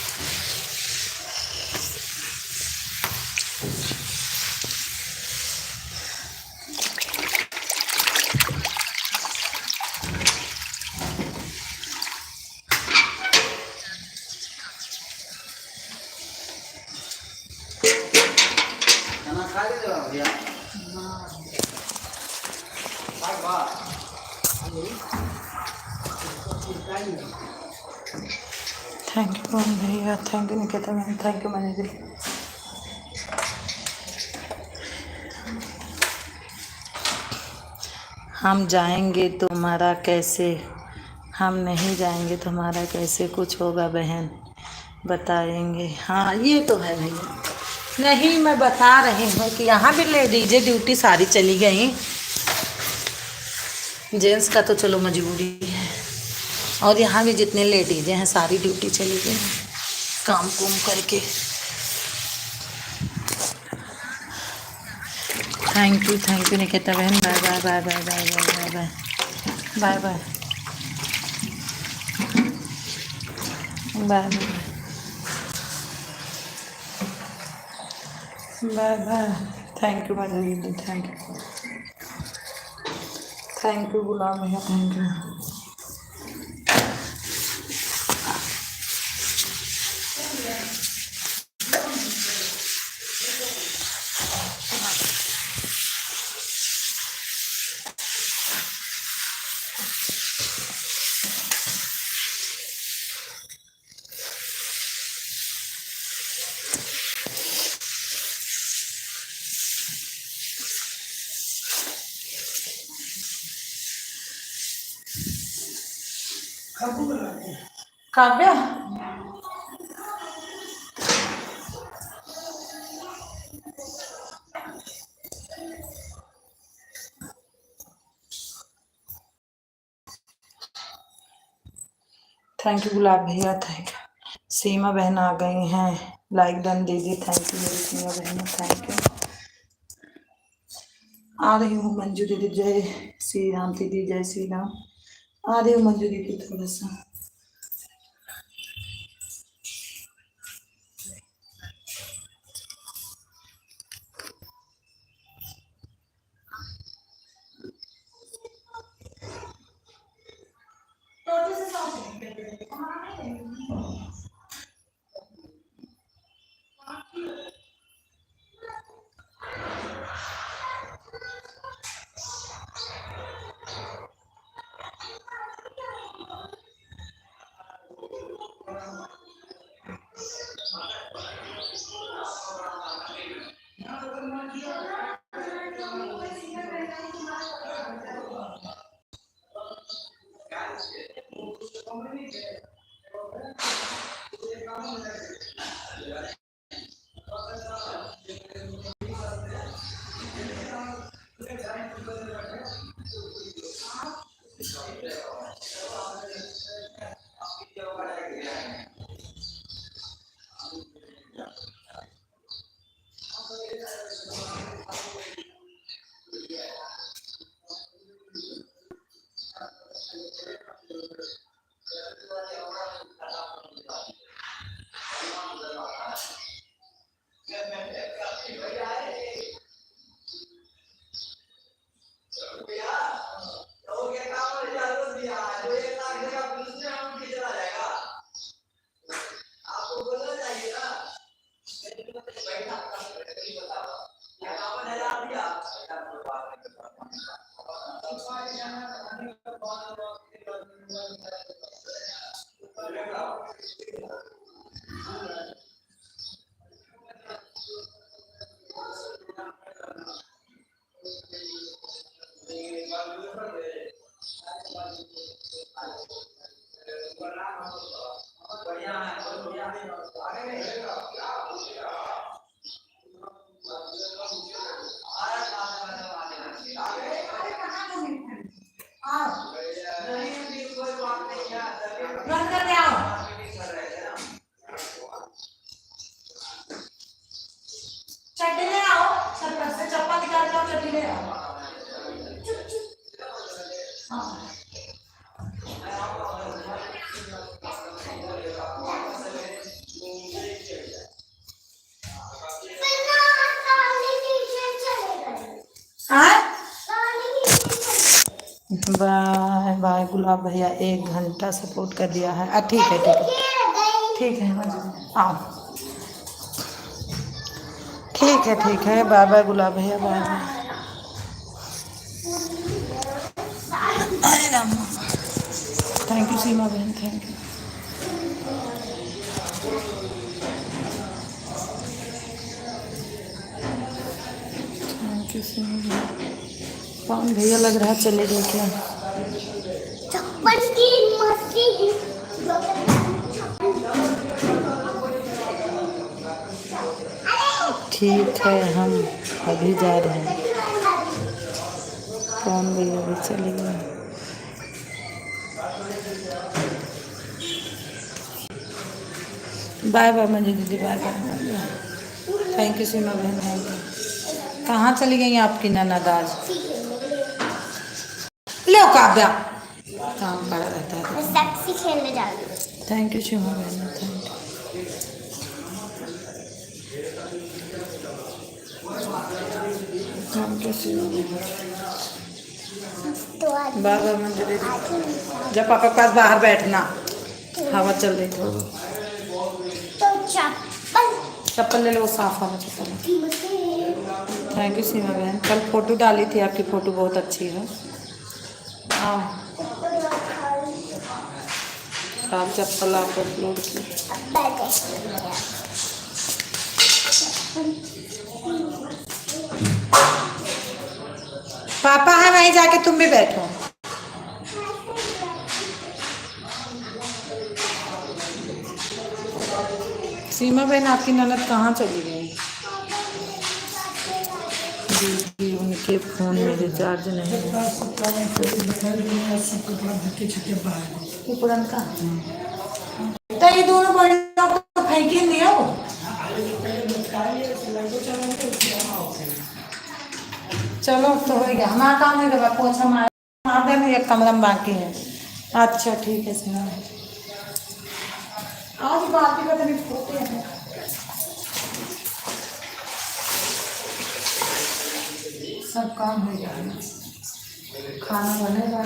थैंक यू भैया, thank you Nikita ma'am, thank you manager. हम जाएंगे तो हमारा कैसे, हम नहीं जाएंगे तो हमारा कैसे कुछ होगा बहन, बताएंगे। हाँ ये तो है भैया, नहीं मैं बता रही हूँ कि यहाँ भी लेडीज ड्यूटी सारी चली गई, जेंट्स का तो चलो मजबूरी है, और यहाँ भी जितने लेडीजें हैं सारी ड्यूटी चली गई काम कुम करके। थैंक यू निकिता बहन, bye bye bye bye bye bye bye bye bye bye bye bye. Thank you madam दीदी, थैंक यू गुलाम भैया, thank you. Kavya thank you Gulab भैया, थैंक यू। सीमा बहन आ गई हैं, लाइक डन दीदी, थैंक यू मेरी सीमा बहन, थैंक यू। आ रही हूँ मंजू दीदी, जय श्री राम दीदी, जय श्री राम। आ रही हूँ मंजू दीदी थोड़ा सा। बाय बाय गुलाब भैया, 1 घंटा सपोर्ट कर दिया है। ठीक है ठीक है ठीक है, आओ ठीक है, बाय बाय गुलाब भैया, बाय बाय। अरे राम, थैंक यू सीमा बहन, thank you. Thank you Seema बहन। कौन भैया लग रहा है चले गए क्या? छप्पन की मस्ती। ठीक है, हम अभी जा रहे हैं। कौन भैया भी चले गए? बाय बाय मंजू दीदी, bye bye. Thank you Seema बहन, थैंक यू। कहाँ चली गई आपकी ननद आज? लो काव्या, काम पड़ा रहता है। मैं टैक्सी खेलने जा रही हूँ। थैंक यू सीमा बहन, thank you. Thank you Seema बहन। तो आज बाय बाय मंजू दीदी। जब पापा के पास बाहर बैठना, हवा चल रही थोड़ी। तो चप्पल चप्पल ले लो, वो साफ हवा चप्पल। की मस्ती। थैंक यू सीमा बहन, कल फोटो डाली थी, आपकी फ़ोटो बहुत अच्छी है। हाँ, आप चप्पल आप अपलोड की। पापा है वहीं, जाके तुम भी बैठो। सीमा बहन आपकी ननद कहाँ चली गई? दीदी उनके फ़ोन में रिचार्ज नहीं है। ये पुरनका तो ये दोनों बड़ियों को फेंकी नहीं हो। चलो तो हो गया हमारा काम, है गया पोछा मार देना, एक कमरा में बाकी है। अच्छा ठीक है सीमा, आज बाकी पता नहीं छोटे हैं। सब काम हो जाएगा, खाना बनेगा।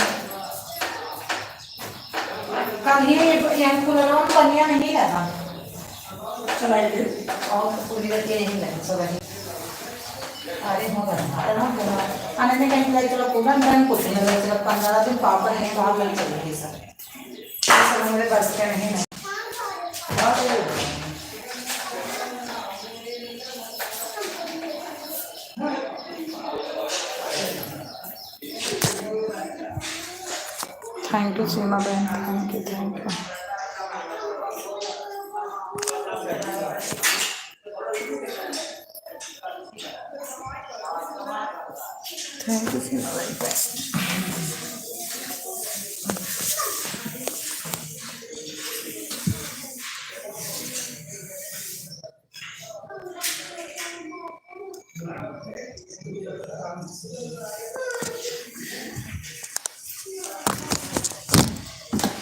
कल ही यहाँ खुला पनिया नहीं लगा, चलाइए और पूरी गति नहीं लगी सब। अरे हो गया आने में कहीं लगे, चलो पूरा दिन कुछ नहीं लगे, चलो 15 दिन पापा नहीं बाहर लगे चलेगी सब मेरे बस के नहीं। थैंक यू सीमा बहन, thank you, thank you. Thank you Seema बहन।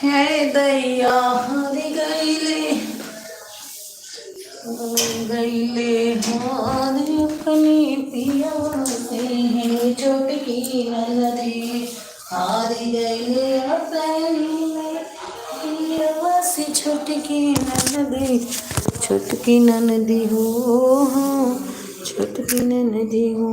है दैया हरि गईले हार अपनी पिया से है, छोटकी ननदी हार गईले अपनी पिया से, छोटकी ननदी हो, छोटकी ननदी हो।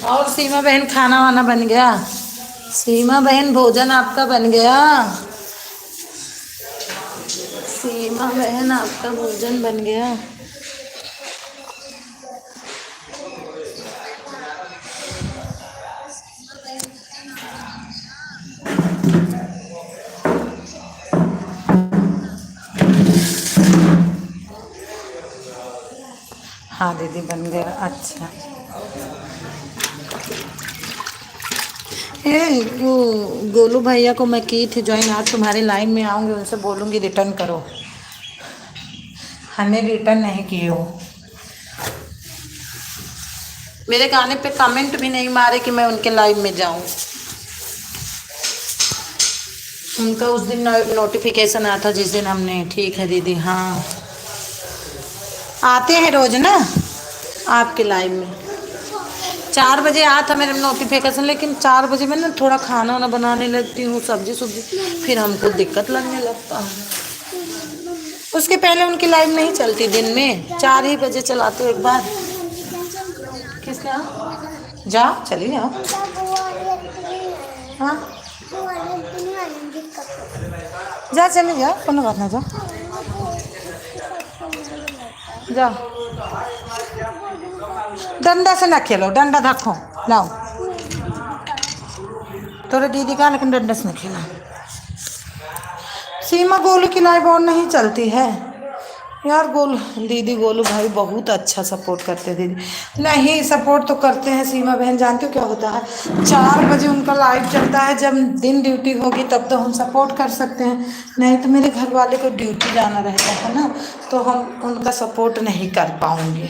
और सीमा बहन खाना वाना बन गया? सीमा बहन भोजन आपका बन गया? सीमा बहन आपका भोजन बन गया? हाँ दीदी बन गया। अच्छा वो गोलू भैया को मैं की थी ज्वाइन, आज तुम्हारे लाइन में आऊँगी, उनसे बोलूँगी रिटर्न करो। खाने रिटर्न नहीं किए हो। मेरे गाने पे कमेंट भी नहीं मारे कि मैं उनके लाइव में जाऊं। उनका उस दिन नोटिफिकेशन आया था जिस दिन हमने, ठीक है दीदी, हाँ आते हैं रोज ना आपके लाइव में। 4 बजे आया था मेरे नोटिफिकेशन, लेकिन 4 बजे मैं ना थोड़ा खाना वाना बनाने लगती हूँ, सब्जी सब्जी, फिर हमको दिक्कत लगने लगता है। उसके पहले उनकी लाइव नहीं चलती दिन में, 4 ही बजे चलाते हो एक बार। किसके यहाँ जा, चली जाओ। हाँ जा, चली जा, कोनो बात ना, जा जा। डंडा से ना खेलो, डंडा रखो, लाओ। तोरे दीदी का, लेकिन डंडा से ना खेला। सीमा गोलू की लाइव और नहीं चलती है यार। दीदी गोलू भाई बहुत अच्छा सपोर्ट करते हैं दीदी। नहीं सपोर्ट तो करते हैं सीमा बहन, जानते हो क्या होता है, 4 बजे उनका लाइव चलता है, जब दिन ड्यूटी होगी तब तो हम सपोर्ट कर सकते हैं, नहीं तो मेरे घर वाले को ड्यूटी जाना रहता है ना, तो हम उनका सपोर्ट नहीं कर पाऊंगे।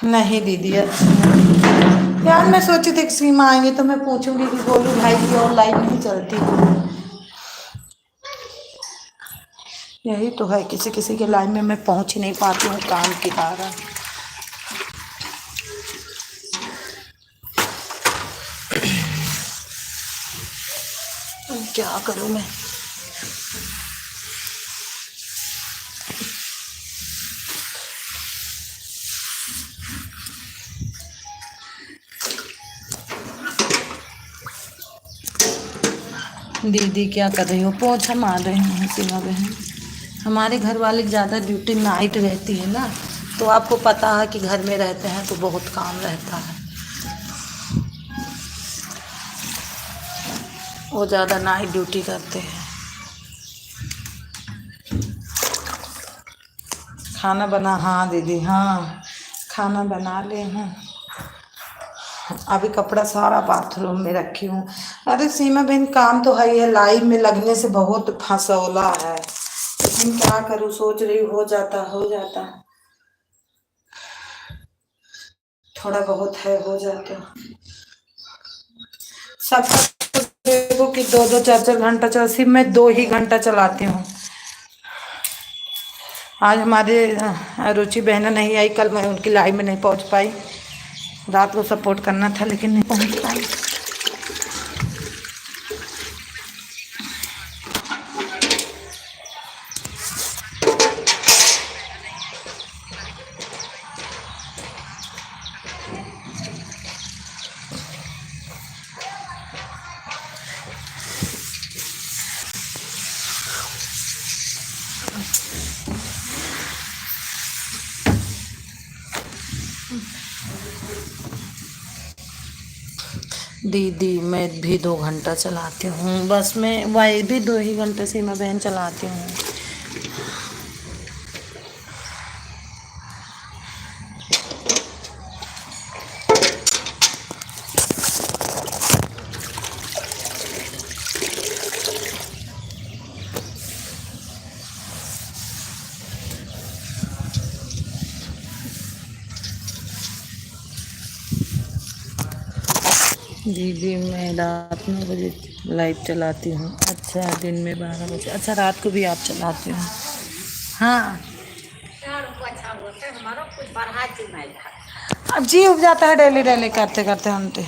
नहीं दीदी यार, मैं सोची थी कि सीमा आएंगे तो मैं पूछूंगी कि गोलू भाई की और लाइव नहीं चलती। यही तो है, किसी किसी के लाइव में मैं पहुंच ही नहीं पाती हूँ काम के कारण। क्या करूँ मैं। दीदी क्या कर रही हो? पोछा मार रही हूँ सीमा बहन। हमारे घर वाले ज़्यादा ड्यूटी नाइट रहती है ना, तो आपको पता है कि घर में रहते हैं तो बहुत काम रहता है। वो ज़्यादा नाइट ड्यूटी करते हैं। खाना बना, हाँ दीदी हाँ खाना बना ले हूँ। अभी कपड़ा सारा बाथरूम में रखी हूँ। अरे सीमा बहन काम तो है ही है, लाइव में लगने से बहुत फंसौला है, लेकिन क्या करूँ, सोच रही हो जाता थोड़ा बहुत है, हो जाता। सब देखो कि 2-2 4-4 घंटा चला, सिर्फ मैं 2 ही घंटा चलाती हूँ। आज हमारे रुचि बहना नहीं आई, कल मैं उनकी लाइव में नहीं पहुँच पाई। रात को सपोर्ट करना था लेकिन नहीं पहुँच पाई। दीदी मैं भी 2 घंटा चलाती हूँ बस, मैं वही भी 2 ही घंटे सीमा बहन चलाती हूँ। दीदी मैं रात 9 बजे लाइव चलाती हूँ। अच्छा दिन में 12 बजे, अच्छा रात को भी आप चलाती हो? हाँ अब जी उब जाता है डेली डेली करते करते हम तो।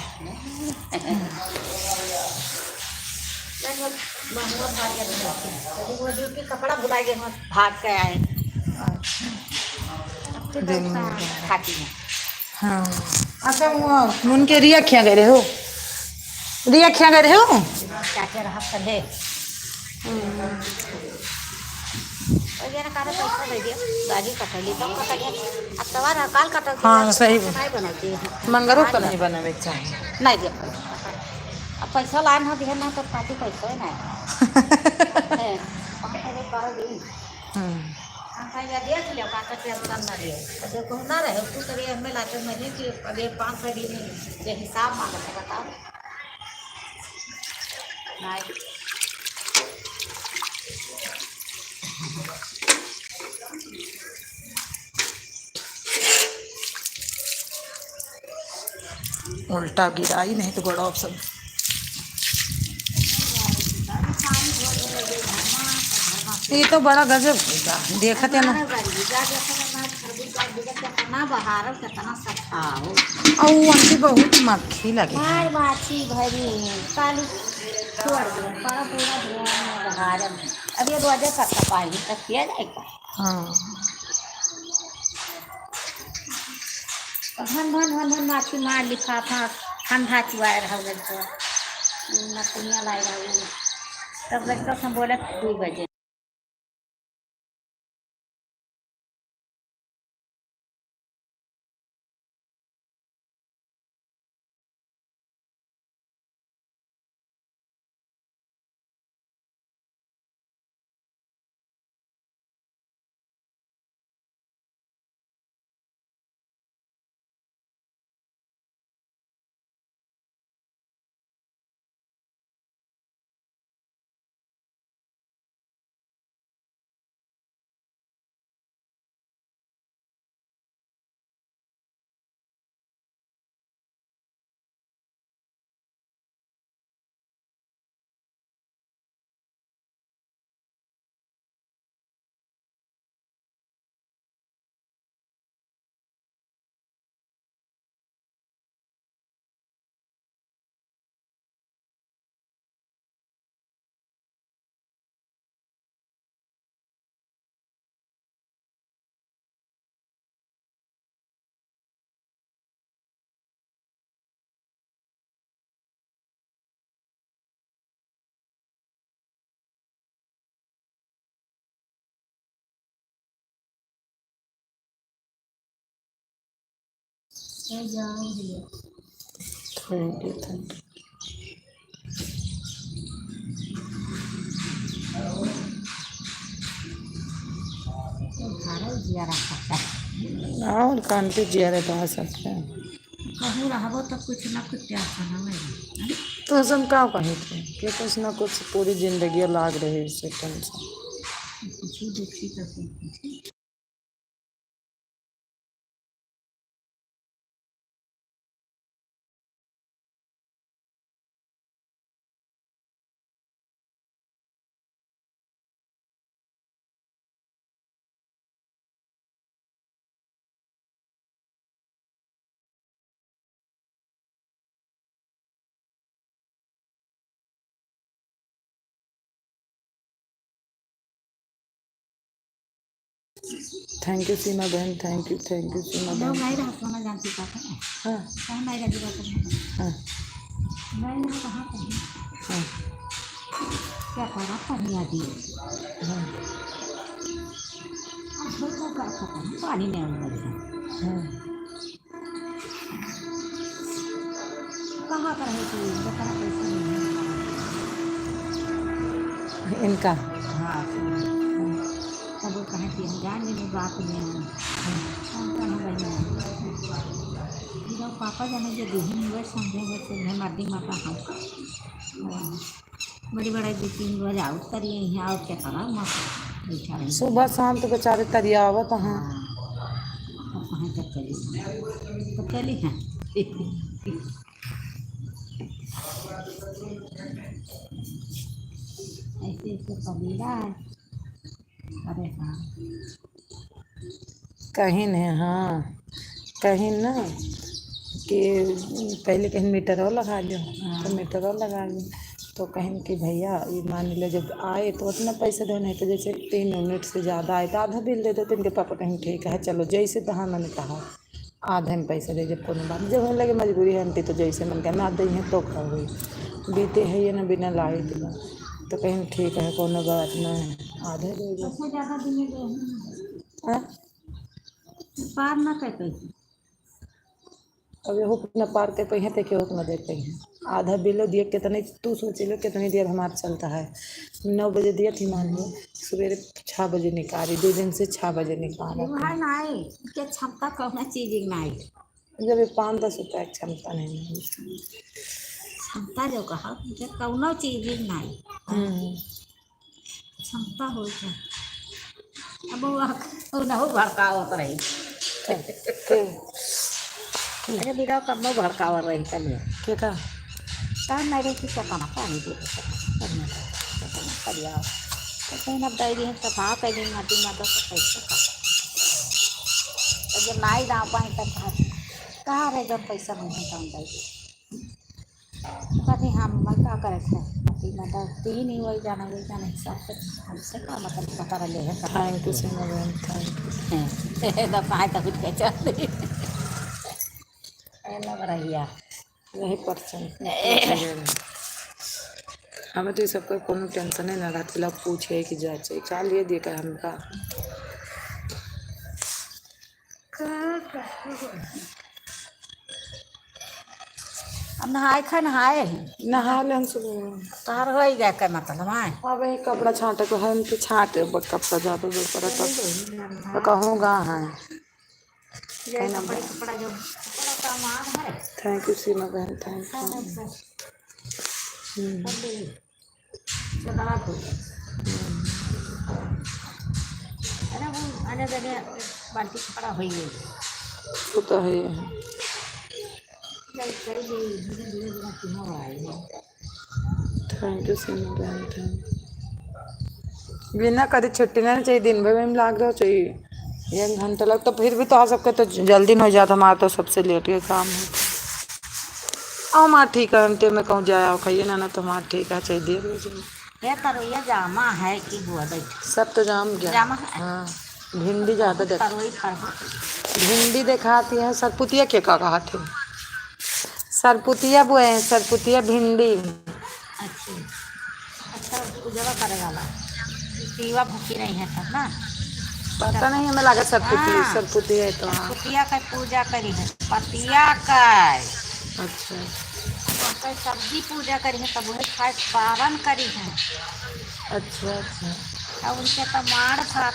कपड़ा बुला के भाग के आए दिन में खाती है। हाँ अच्छा वो उनके रिया क्या गए हो? रिया क्या गए हो? क्या क्या रहा करे वगैरह कारे पैसा दे दिया, गाड़ी कटली तो कट गया। अब तवार काल कटल हाँ सही नहीं बनाती है, मंगरों को नहीं बनावे चाहिए। नहीं दे पैसा। अब पैसा लान हो दिया ना तो पाती पैसा ही नहीं है। अरे कर दी हम या देख लियो का टेंशन ना ले, देखो ना रहे तू करे हमें लाते महीने की अभी 500 दिन के हिसाब मांगते है, बताओ नहीं। उल्टा गिराई नहीं तो बड़ा ऑप्शन। ये तो बड़ा गजब होगा देखते हैं ना। कितना बहार कितना सफा हो और वहाँ बहुत मक्खी लगी है। मार बाछी भरी काली छोड़ दिया पूरा पूरा धुआं में बहार। अब ये रोजे का सफाई तक किया जाएगा। हाँ भन भन भन भन माछी मार लिफाफा ठंडा चुआए रहा तो मछलियाँ लाई रही तब लड़का हम बोले 2 बजे। Thank you thank you. और कांटी जिया तो आ सकते हैं कहूँ रहबो तो कुछ ना कुछ टेंशन हमें तो हम का कही थे कि कुछ ना कुछ पूरी जिंदगी लाग रही इससे टेंशन। कुछ दुखी तो कुछ थैंक यू सीमा बहन थैंक यू सीमा लोग बहन। नहीं रहा सोना जानती का हाँ कहाँ नहीं रही बात हाँ नहीं रहा कहाँ कहीं हाँ क्या करा पढ़िया दी हाँ पानी नहीं लग हाँ कहाँ पर है कि बेचारा पैसा नहीं है इनका हाँ तब वो कहें कि हम जान लेंगे बात में हम कहाँ बने जब पापा जाने जो दिही हुए समझेंगे तो मैं मर्दी माता हम बड़ी बड़ा 2-3 बजे आउट करिए यहाँ आउट क्या करा माता बैठा रही सुबह शाम तो बेचारे तरियावत हाँ। अब कहाँ तक चली तो चली हैं ऐसे ऐसे कबीला है अरे हाँ कहीं नहीं हाँ कहीं ना कि पहले कहीं मीटर और लगा लो तो मीटर और लगा लो तो कहीं कि भैया ये मान लो जब आए तो उतना पैसा दो नहीं तो जैसे 3 यूनिट से ज़्यादा आए तो आधा बिल दे दो तो इनके पापा कहीं ठीक है चलो जैसे तो हाँ मैंने कहा आधे में पैसा दे जब कोनो बात जब होने लगे मजबूरी है आंटी तो जैसे मन कहा ना दी है तो खा हुई बीते है ये ना बिना लाइट का तो कहीं ठीक है कोनो बात नहीं आधे दे दो सबसे ज़्यादा दिन में हाँ पार ना कर पैसे अब ये कितना पार कर पाई है तो क्यों ना दे पाई है आधा बिलो दिए कितने तू सोच लो कितनी देर हमारा चलता है 9 बजे दिए थी मान लो सवेरे 6 बजे निकाली 2 दिन से 6 बजे निकाला है नहीं के क्षमता कहना चीज नहीं जब ये 5-10 रुपया की क्षमता नहीं है क्षमता जो कहा के कौनो चीज नहीं क्षमता हो जाए अब वो ना भड़कावत रही अरे बिना कम में भड़कावर रही तले के का काम नहीं रही पकाना पानी दे करिया तो कहीं अब दे दी तो कहाँ कहीं दिन माटी माता तो कैसे तो जब नहीं दाव पाए तब कहाँ रहे जब पैसा नहीं काम दे कहती हम मैं क्या करे थे माटी माता तीन ही वही जाना हिसाब से हमसे का मतलब पता ले है थैंक यू सीमा बहन, थैंक यू। दफा तक उठ के चल लग रही है यही परसेंट हमें तो ये सबका कोनो टेंशन नहीं ना रहती, लोग पूछे कि जाए चाहिए क्या लिए दिए का हमका अब नहाए खा नहाए नहा ले हम सुबह। तार हो गया क्या मतलब है हाँ वही कपड़ा छाटे को हम तो छाटे कपड़ा ज़्यादा दूर पड़ा तो कहूँगा है। कपड़ा जो कपड़ा का मांग है थैंक यू सीमा बहन, थैंक यू। अरे वो आने जगह बाल्टी कपड़ा हो गई वो तो है थैंक यू सीमा बहन, थैंक बिना कभी छुट्टी नहीं चाहिए, दिन भर में लाग रहा चाहिए 1 घंटा लग तो फिर भी तो आ सबके तो जल्दी नहीं हो जाता, हमारा तो सबसे लेट के काम है। हमारा ठीक है घंटे में कहूँ जाए खाइए ना तो हमारा ठीक है चाहिए देर बजे ये तरोइया जामा है कि बुआ दै सब तो जाम गया। जामा है हाँ भिंडी ज़्यादा देख तरोई खरबो भिंडी दिखाती है सरपुतिया के का कहा थे सरपुतिया बोए हैं सरपुतिया भिंडी अच्छी अच्छा उजवा करे वाला पीवा भूखी नहीं है सब ना पता नहीं हमें लगा सरपुती हाँ। सरपुती है तो हाँ पतिया का पूजा करी है पतिया का अच्छा ओकर सब्जी पूजा करी है तब वही खाए पावन करी है अच्छा अच्छा और उनके तो मार था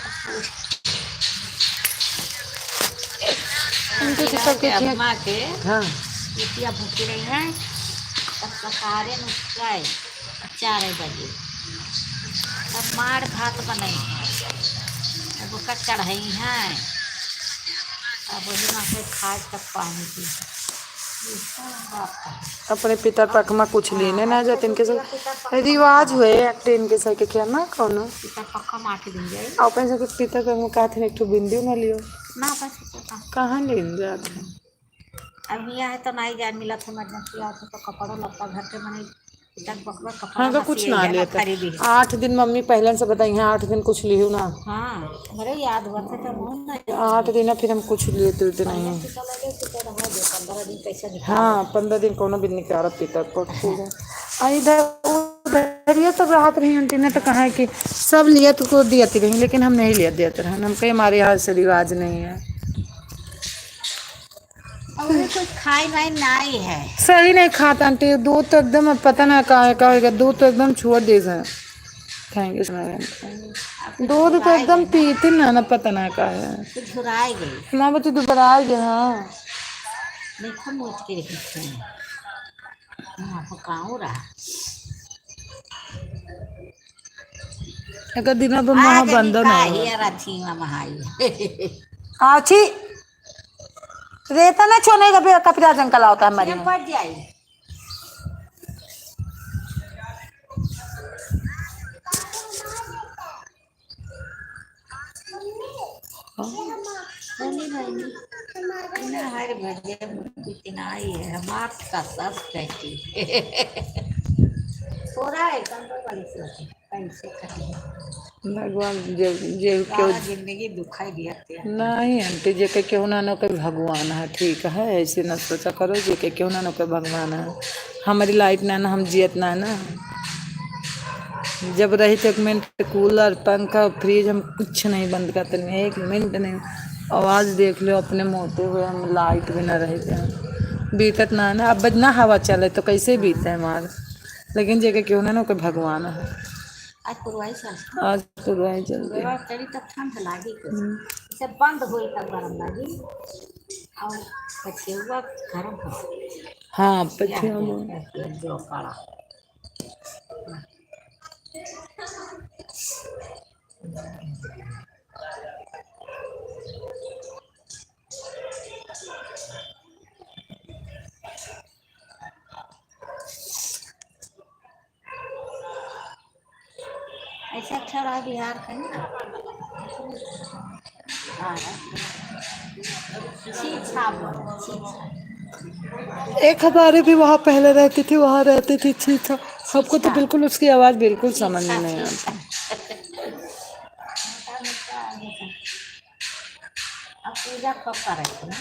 उनके तो सबके अम्मा के हाँ पतिया भूखी रही है तब सकारे नुस्खाए 4 बजे तब मार भात बनाई है तब ओकर चढ़ाई है तब वही माँ से खाए तब पानी पी अपने पिता पक्ष में कुछ लेने ना जाते इनके सब रिवाज हुए एक्टे इनके सब के क्या ना कौनो पिता पक्का माटी दिन जाए अपन सब के पिता पक्ष में कहते हैं एक तो बिंदी ना लियो ना बस कहाँ ले जाते हैं अब यहाँ है तो नहीं जाए मिला था इमरजेंसी आता तो कपड़ा लगता घर के मने पिता पकड़ा कपड़ा हाँ का कुछ ना लेते खरीदी 8 दिन मम्मी पहले से बताई 8 दिन कुछ लियो ना हाँ मेरे याद हुआ था तो 8 दिन फिर हम कुछ लेते नहीं पंद्रह दिन कैसे हाँ 15 दिन कोनो भी निकाल पिता पक्ष इधर उधर ये सब राहत रही आंटी ने तो कहा है कि सब लिया तो को दियाती रही लेकिन हम नहीं लिया देते रहे हम कहीं हमारे यहाँ से रिवाज नहीं है और कुछ खाई वाई नहीं है सही नहीं खाता आंटी दूध तो एकदम पता ना कहा होगा दूध तो एकदम छोड़ दे थैंक यू दूध तो एकदम पीते ना पता ना का है कुछ झुराई गई ना बच्चे दोबारा गए हाँ देखो मोच के रखी हाँ पकाऊ रहा एक दिन अब महा बंद ना रथी महाई आछी रेता ना छोने का कपिला जंगल होता है हमारे पड़ जाए हर भजे इतना ही है हमारे का सब कहती थोड़ा है कंट्रोल वाली से पैसे खड़ी भगवान जे जे क्यों जिंदगी दुखाई दिया नहीं आंटी जे के क्यों ना नो के भगवान है ठीक है ऐसे न सोचा करो जे के क्यों ना नो के भगवान है हमारी लाइफ ना ना हम जियत ना ना जब रही तो 1 मिनट कूलर पंखा फ्रिज हम कुछ नहीं बंद करते नहीं 1 मिनट नहीं आवाज़ देख लो अपने मोटे हुए हम लाइट भी ना रहे थे बीतत ना ना अब ना हवा चले तो कैसे बीते हमारे लेकिन जगह क्यों ना कोई भगवान है आज पुरवाई चल आज तो रह जल्दी करी तब ठंड लागी इसे बंद हुई तब गरम लागी और पछुआ गरम हो हाँ पछुआ जो काला ऐसे अच्छा रहा बिहार का ना। हाँ, छीछा बोलो, छीछा। एक हमारे भी वहाँ पहले रहती थी, वहाँ रहती थी छीछा। सबको तो बिल्कुल उसकी आवाज़ बिल्कुल समझ में नहीं आती। अब पूजा कब करेंगे ना?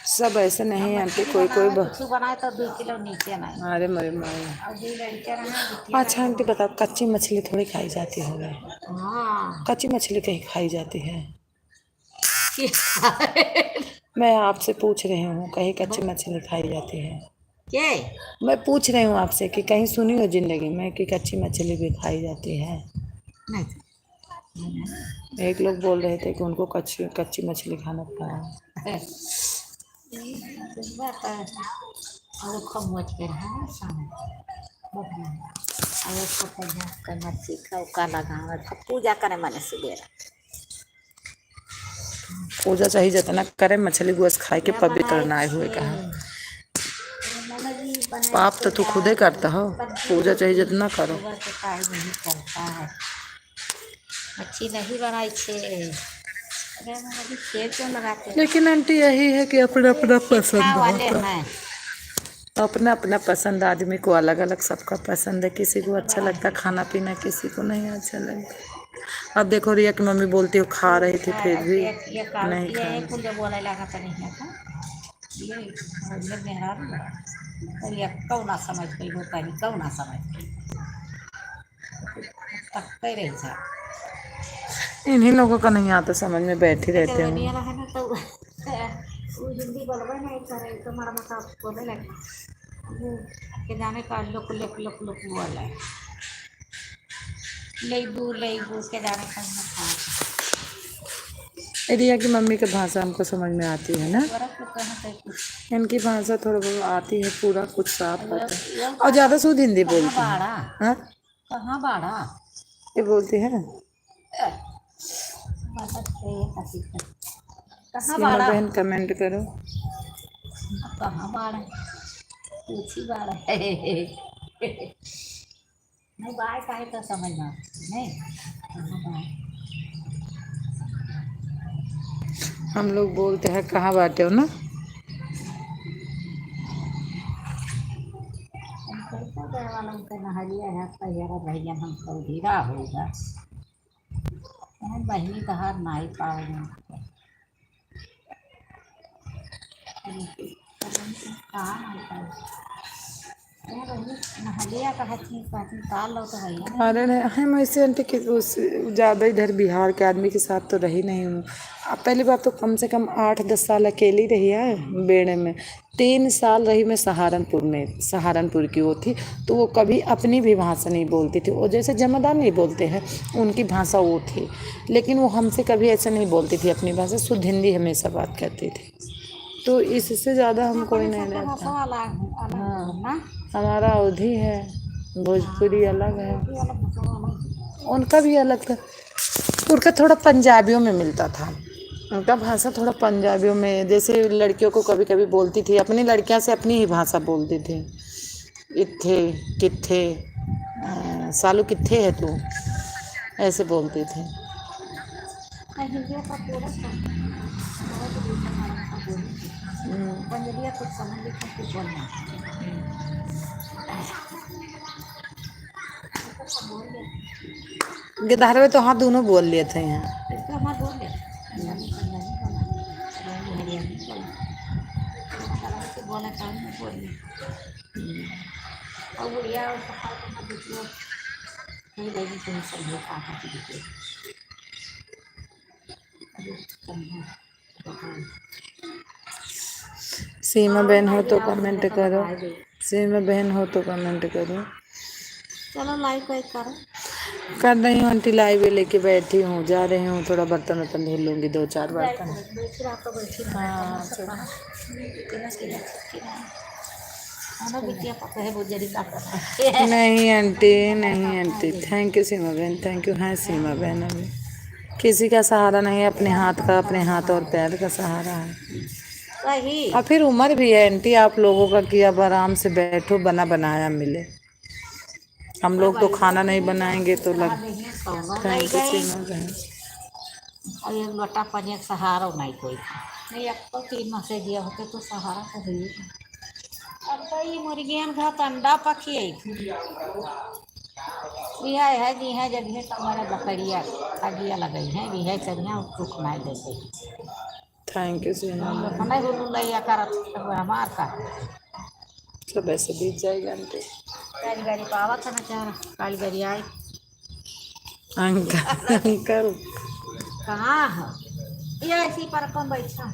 सब ऐसे नहीं आंटी, कोई कोई कुछ बनाए तो 2 किलो नीचे ना। अरे मरे मारे। और 2 लड़के रहे। अच्छा आंटी बताओ, कच्ची मछली थोड़ी खाई जाती होगी? हाँ। कच्ची मछली कहीं खाई जाती है? मैं आपसे पूछ रही हूँ, कहीं कच्ची मछली खाई जाती है? क्या? मैं पूछ रही हूँ आपसे कि कहीं सुनी हो जिंदगी में कि कच्ची मछली भी खाई जाती है? नहीं। एक लोग बोल रहे थे कि उनको कच्ची कच्ची मछली खाना पड़ा है। बात है। और खमोच के रहा शाम और उसको पूजा करना सीखा का लगा पूजा करे मन से बेरा पूजा चाहिए जितना करे, मछली गोश्त खाए के पवित्र ना हुए कहा। पाप तो तू खुदे करता हो, पूजा चाहिए जितना करो। नहीं करता है, अच्छी नहीं बनाई छे। खेल क्यों लगाते? लेकिन आंटी यही है कि अपना अपना पसंद वाले होता है। हैं। अपना अपना पसंद, आदमी को अलग अलग सबका पसंद है। किसी को अच्छा लगता है खाना पीना, किसी को नहीं अच्छा लगता। अब देखो रिया की मम्मी बोलती हो खा रही थी फिर भी नहीं खा रही। ये बोले लगा तो नहीं था ये मेहरा और ये कौना समझ गई वो पानी कौना समझ गई तक रही था। इन्हीं लोगों का नहीं आता समझ में, बैठे रहते है हैं। ना तो वो हिंदी बोलबे नहीं करे तो मारा मतलब बोले लगे वो के जाने का लोक लोक लोक लोक बोला लेबू के जाने का था। रिया की मम्मी की भाषा हमको समझ में आती है ना, इनकी भाषा थोड़ा बहुत आती है, पूरा कुछ साफ होता है और ज़्यादा शुद्ध हिंदी बोलती है। हाँ कहाँ बाड़ा ये बोलती है। कहाँ सीमा बाड़ा बहन कमेंट करो। कहाँ बाड़ा पूछी बाड़ा नहीं बाय का तो समझना नहीं कहाँ बाड़ा। हम लोग बोलते हैं कहाँ बाटे हो ना। नहलिया है तैयारा भैया हम सब धीरा होगा बहनी तो हार नहीं पाओगे नहलिया का ताल लो तो भैया। अरे नहीं, हम ऐसे आंटी कि उस ज़्यादा इधर बिहार के आदमी के साथ तो रही नहीं हूँ। अब पहली बात तो कम से कम 8-10 साल अकेली रही है बेड़े में। 3 साल रही मैं सहारनपुर में, सहारनपुर की वो थी, तो वो कभी अपनी भी भाषा नहीं बोलती थी। वो जैसे जमादार नहीं बोलते हैं उनकी भाषा वो थी, लेकिन वो हमसे कभी ऐसे नहीं बोलती थी अपनी भाषा, शुद्ध हिंदी हमेशा बात करती थी। तो इससे ज़्यादा हम कोई नहीं रहता। हाँ हमारा अवधी है, भोजपुरी अलग है, उनका भी अलग था। उनका थोड़ा पंजाबियों में मिलता था, उनका भाषा थोड़ा पंजाबियों में, जैसे लड़कियों को कभी कभी बोलती थी, अपनी लड़कियां से अपनी ही भाषा बोलती थी। इत्थे कित्थे सालू कित्थे है तू, ऐसे बोलती थी। कुछ समझ कुछ बोलना गिटार में तो हाँ दोनों बोल लिए थे यहाँ। सीमा बहन हो तो कमेंट करो, सीमा बहन हो तो कमेंट करो। चलो लाइक वाइक करो। कर रही हूँ आंटी, लाइव लेके बैठी हूँ, जा रही हूँ, थोड़ा बर्तन वर्तन धुल लूँगी, 2-4 बर्तन। हाँ नहीं आंटी, नहीं आंटी, थैंक यू सीमा बहन, थैंक यू। हाँ सीमा बहन अभी किसी का सहारा नहीं है, अपने हाथ का, अपने हाथ और पैर का सहारा है। और फिर उम्र भी है आंटी आप लोगों का कि अब आराम से बैठो, बना बनाया मिले। हम लोग तो खाना नहीं बनाएंगे तो लग सोनो थैंक नहीं यू गई सीमा बहन। और एक लोटा पानी एक सहारा नहीं कोई नहीं। अब तो 3 माह से दिया होते तो सहारा तो हुई। अब तो ये मुर्गियन घात अंडा पकी बिहा है जी है जब है तुम्हारा बकरिया खगिया लगई है भी है चढ़िया टूक नहीं देते थैंक यू सीमा बहन। नहीं हुलू लैया करत हमार का सब ऐसे बीत जाएगा आंटी। काली गाड़ी पावत है ना चार काली गाड़ी आई अंकल अंकल कहाँ है ये ऐसी पर कौन बैठा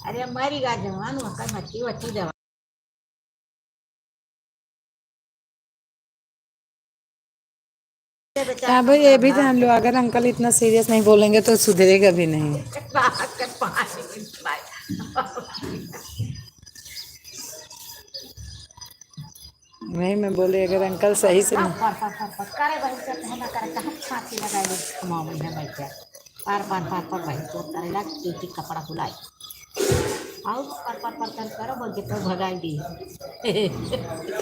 अरे हमारी गा जवान वक्त मच्छी वच्ची जवान हाँ भाई ये भी जान लो अगर अंकल इतना सीरियस नहीं बोलेंगे तो सुधरेगा भी नहीं। नहीं मैं बोले अगर अंकल सही से नहीं करे भाई से ना करे कहाँ फांसी लगाए लोग कमाओ है भाई क्या पार पर भाई तो करे लग ड्यूटी कपड़ा खुलाई आओ पर करो बोल के तो भगाई दी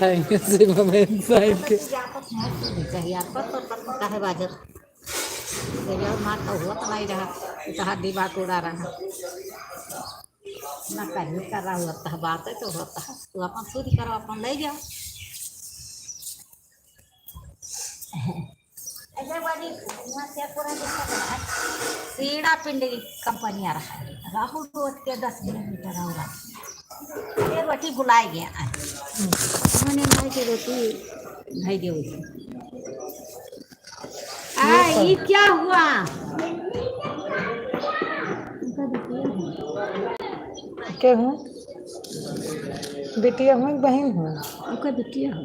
थैंक यू सीमा बहन थैंक यू। यार पर काहे बाजर यार मार तो हुआ तो नहीं रहा तो हाथ दिमाग उड़ा रहा ना कहीं कर रहा हुआ तो बात है तो होता है तो अपन शुरू करो अपन ले जाओ ऐसे वाली वहाँ से पूरा दिक्कत सीड़ा पिंड की कंपनी आ रहा है राहुल रोड के 10 किलोमीटर होगा ये रोटी बुलाई गया उन्होंने माई की रोटी भाई दे ये क्या हुआ क्या हूँ बिटिया हूँ बहन हूँ उनका बिटिया हो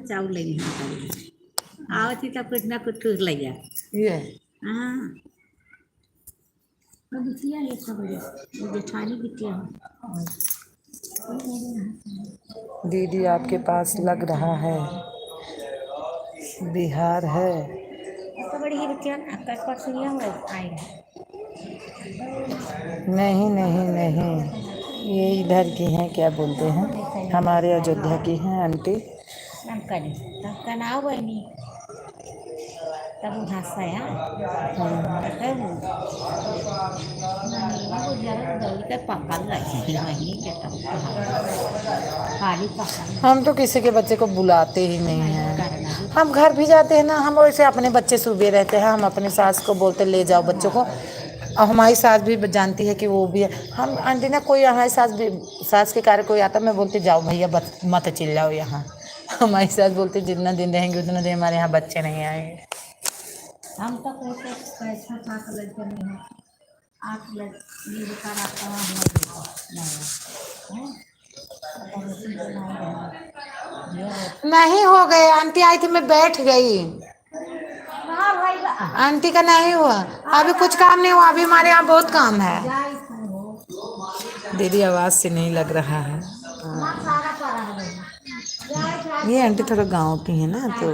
चावल ले आओ थी तो कुछ ना कुछ ठूस ले जा ये हाँ बिटिया है सब जेठानी बिटिया दीदी आपके पास लग रहा है बिहार है तो बड़ी ही बिटिया कट पर से लिया हुआ आएगा नहीं नहीं नहीं ये इधर की हैं क्या बोलते हैं हमारे अयोध्या की हैं आंटी नाम करी तब का नाव बनी तब भाषा है हम तो किसी के बच्चे को बुलाते ही नहीं हैं हम घर भी जाते हैं ना हम वैसे अपने बच्चे सुबह रहते हैं हम अपने सास को बोलते ले जाओ बच्चों को और हमारी सास भी जानती है कि वो भी है हम आंटी ना कोई हमारी सास के कार्य कोई आता मैं बोलती जाओ भैया मत चिल्लाओ यहाँ हमारी सास बोलती जितना दिन रहेंगे उतना दिन हमारे यहाँ बच्चे नहीं आएंगे हम तो कहते पैसा 7 लड़के नहीं है 8 लड़के का नहीं हो गए आंटी आई थी मैं बैठ गई आंटी का नहीं हुआ अभी कुछ काम नहीं हुआ अभी हमारे यहाँ बहुत काम है दीदी आवाज से नहीं लग रहा है ये आंटी थोड़ा गांव की है ना तो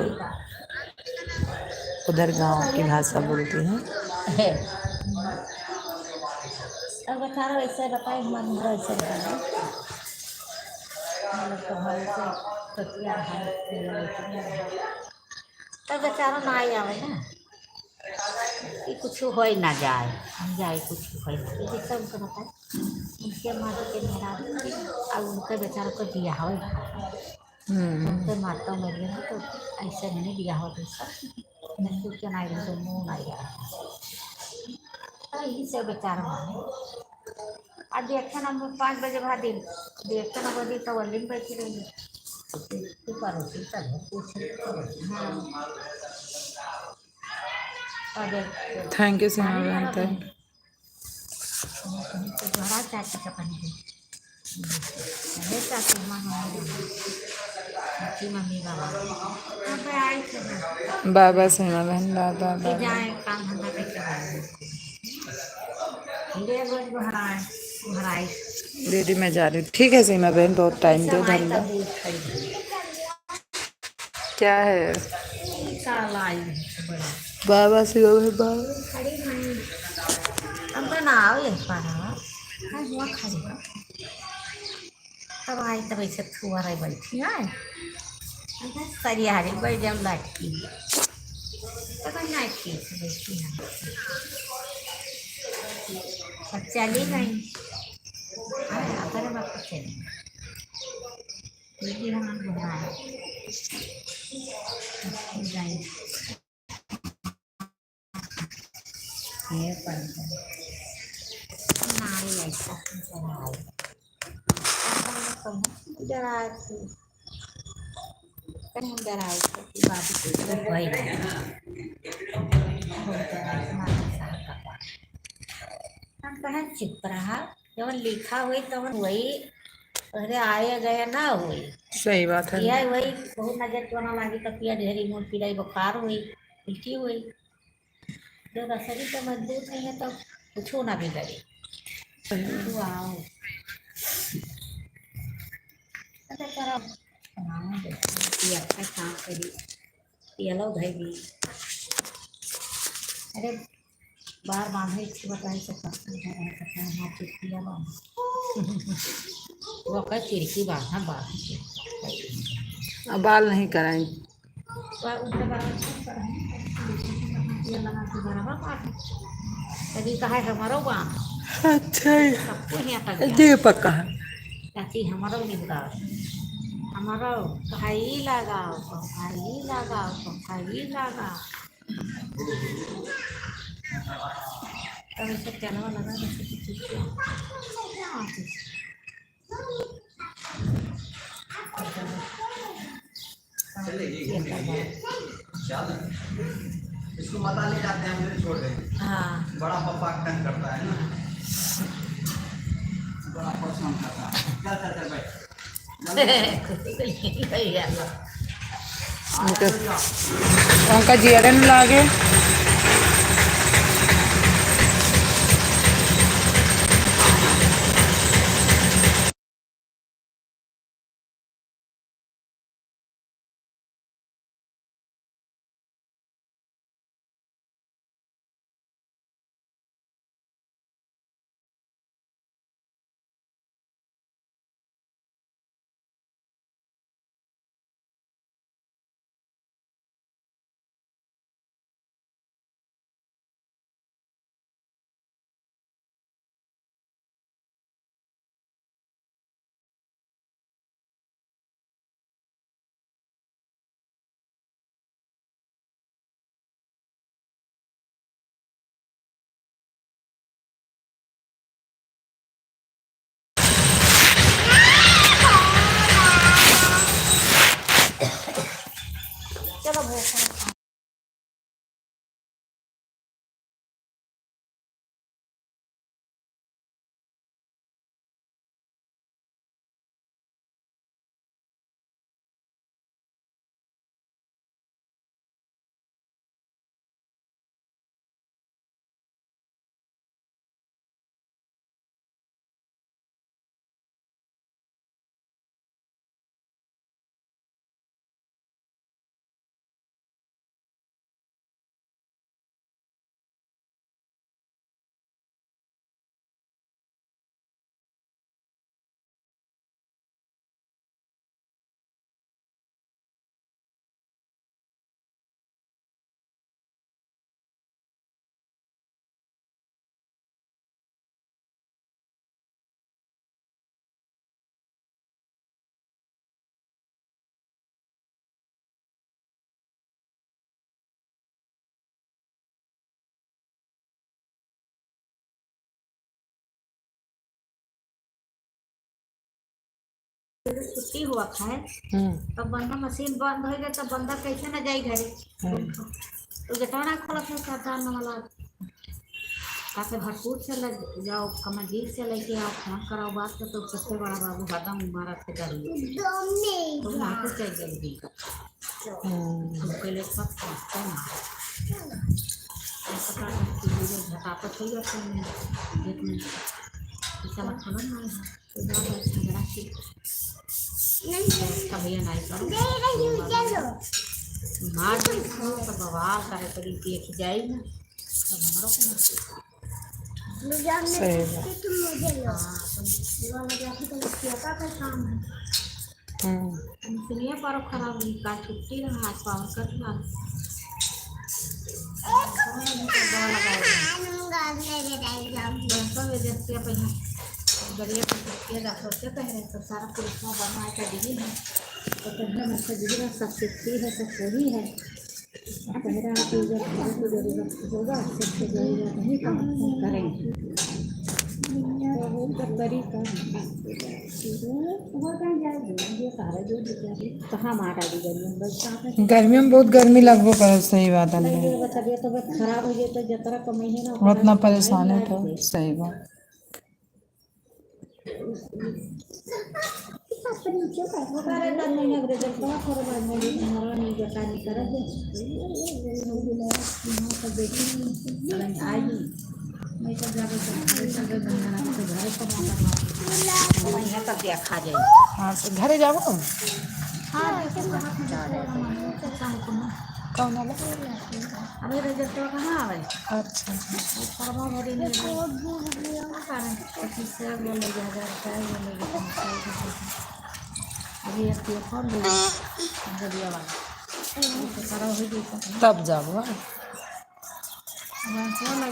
उधर गांव की भाषा बोलती हैं अब बता रहा वैसे बताए हमारे वैसे बताए तब बेचारा ना आई आवे ना कि कुछ हो ना जाए हम जाए कुछ हो जैसे उनको बताए उनके माता के मेरा और उनके बेचारों को दिया हो उनके माता मर गए ना तो ऐसे मैंने दिया हो दूसरा मैं कुछ नहीं रही तो मुँह नहीं आ यही से बेचारा माने और देखते ना 5 बजे बाद दिन देखते ना बजे तो वल्ली बैठी रही पड़ोसी थैंक यू सीमा बहन थैंक बड़ा चाची का पानी चाची मम्मी बाबा आई थे बाबा सीमा बहन बाबा बाबा जाए काम धंधा करके भराई दीदी मैं जा रही हूँ ठीक है सीमा बहन बहुत टाइम दे धन्यवाद क्या है बाबा सीमा बहन बाबा हम तो ना आओ पारा हाँ हुआ खा लेगा तब आई तब ऐसे थुआ रही बैठी है सरी हारी बैठ जाओ लाटकी तब ना ठीक बैठी है अब चली गई अगर बाप चली ये हम घुमा जाए ये पर नारी ऐसा डराए थे कहीं डराए थे कि बाबू भाई हम कहें चुप रहा जब लिखा हुई तब वही अरे आए गए ना हुई सही बात है। यह वही बहुत नजर तो ना लगी तो पिया ढेरी मुँह पिलाई बुखार हुई उल्टी हुई जब शरीर तो मजबूत नहीं है तो कुछ ना बिगड़े तू आओ अरे करो पिया का काम करी पिया लो धैली अरे बार बांधे इसकी बताई तो हाथ पिया लो वो कह चिड़की बांधा बांध अब बाल नहीं कराएं कभी कहा हमारो बांध अच्छा सबको यहाँ तक जी पक्का है चाची हमारो निकाल हमारो कहाई लगाओ कहाई लगाओ कहाई लगाओ तब ऐसे चलवा लगा इसको मता ले जाते हैं हम छोड़ देंगे। हाँ बड़ा पप्पा तंग करता है ना बड़ा परेशान करता है चल चल चल भाई उनका जीआरएन लागे चलो भैया छुट्टी हुआ है तब बंदा मशीन बंद हो गया तब बंदा कैसे ना जाए घरे तो गेटवाना खोला फिर सावधान वाला ताकि भरपूर से लग जाओ कमजीर से लेके आओ फोन कराओ बात तो सबसे बड़ा बाबू हदम इमारत से डरिए तो वहाँ पे चल जल्दी उनके लिए सब पहुँचते ना झटापट हो जाते हैं देखने ऐसा मतलब नहीं है तो झगड़ा की भैया नहीं करो मार तो बवाल करे पड़ी देख जाए ना तब हमारा सही बात। तुम मुझे लो दीवार में जाके तो क्या का काम है इसलिए पर खराब का छुट्टी रहा आज पावर कट रहा देखते पहले गड़िया पर छुट्टियाँ जा सोचते पहले तो सारा पुरुषों बनवा का डिगी है तो पहले मतलब डिगी है सब छुट्टी है सब सही है पहला की जरूरत होगा सबसे जरूरत नहीं काम करेंगे तरीका कहाँ मारा दी गर्मी गर्मियों में बहुत गर्मी लगभग करे, सही बात है। तबियत तबियत खराब हो जाए तो जतरा कमाई है ना उतना परेशान है तो सही बात। खा जाए हाँ घरे जाओ कौन वाला? अभी रजत कहाँ आवे अच्छा परवा भरी में से बोले अभी एक फोन दिया वाला सारा हो गई तब जाओ।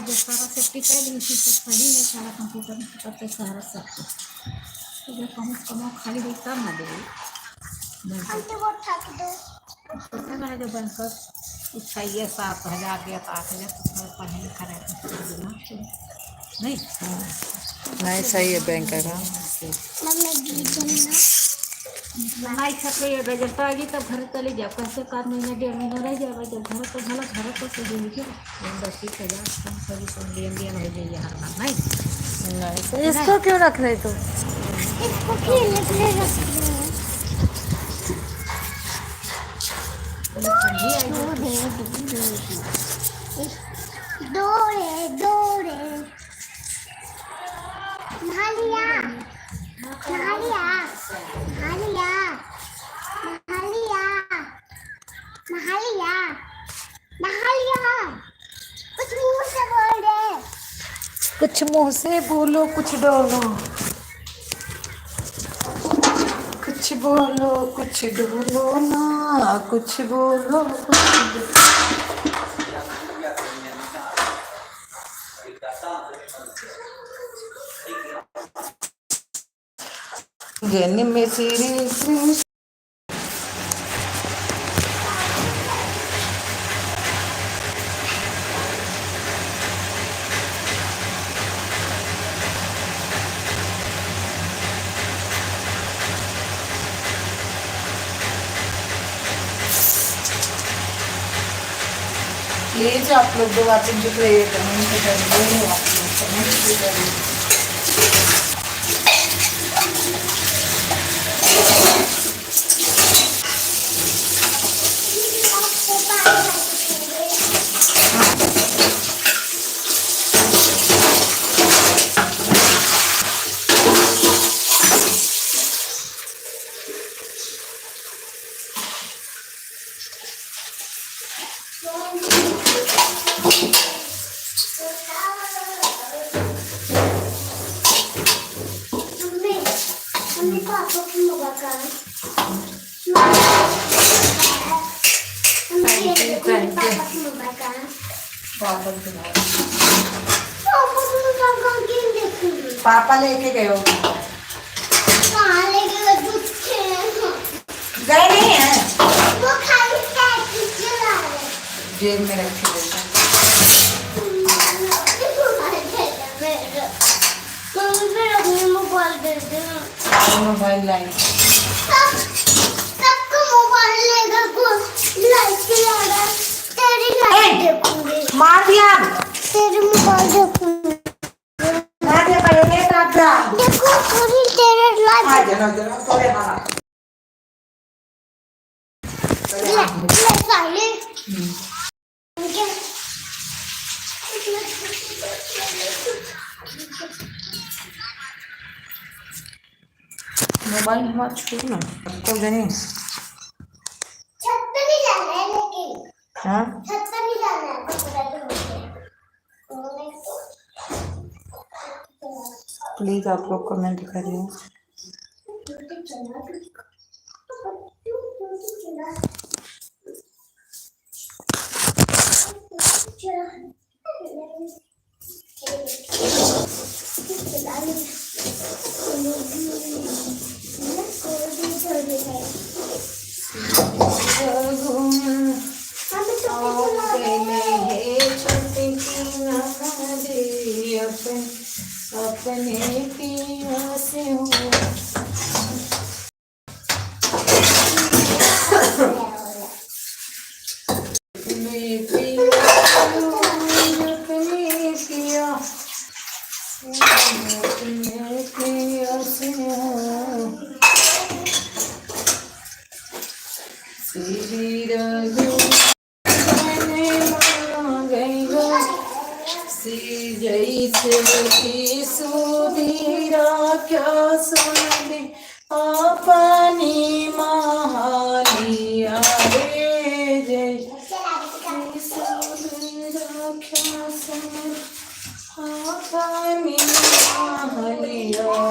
जो सारा सेफ्टी कर दी थी सब खड़ी है सारा कंप्यूटर करते सारा सब तो जो कम खाली हुई तब ना दे आंटी वो ठाक दो मैंने जो बैंक उठाइए 7,000 दिया तो 8,000 पढ़ने लिखा रहता नहीं नहीं सही है बैंक का। मम्मी गीत नहीं सकते ये बजट आ गई तब घर चले जाओ कैसे 1 महीना 1.5 महीना रह जाए जब घर तो भला घर तो से दे दीजिए 10-20,000 कम कभी कम लेन हो जाइए हर बार नहीं नहीं इसको क्यों रख रहे तुम? इसको खेलने के लिए रख दौड़े नहालिया नहालिया नहालिया नहालिया नहालिया नहालिया कुछ मुंह से बोल दे कुछ मुंह से बोलो कुछ डोलो, कुछ बोलो कुछ डोलो ना, कुछ बोलो कुछ ज्ञान में श्री कृष्ण प्लीज आप लोग दो बातें जो कमेंट करेंगे आप लोग कमेंट करेंगे। मम्मी पापा की मोबाइल का पापा लेके गए हो? कहाँ लेके गए? गए नहीं है, वो खाली पैकेट चला रहे जेब में रखे देता। मोबाइल दे दे मोबाइल लाई सबको मोबाइल लेगा को लाइट चला रहा तेरी लाइट देखूंगी मार दिया, तेरी मोबाइल देखूंगी मार दिया पहले काट दिया। देखो पूरी तेरे लाइट आ जाना जरा थोड़े मारा ले साले मोबाइल मत छू ना तो जानी। छत पे नहीं जाना है लेकिन हाँ छत पे नहीं जाना है कपड़ा धोने प्लीज आप लोग कमेंट करिए। अपने पिया से हो अपने पिया अपने पिया से हो श्री रघुने गई श्री जैसे की सुधीरा क्या सुने अपनी महालिया रे जय सुधीरा क्या सुने अपनी महालिया रे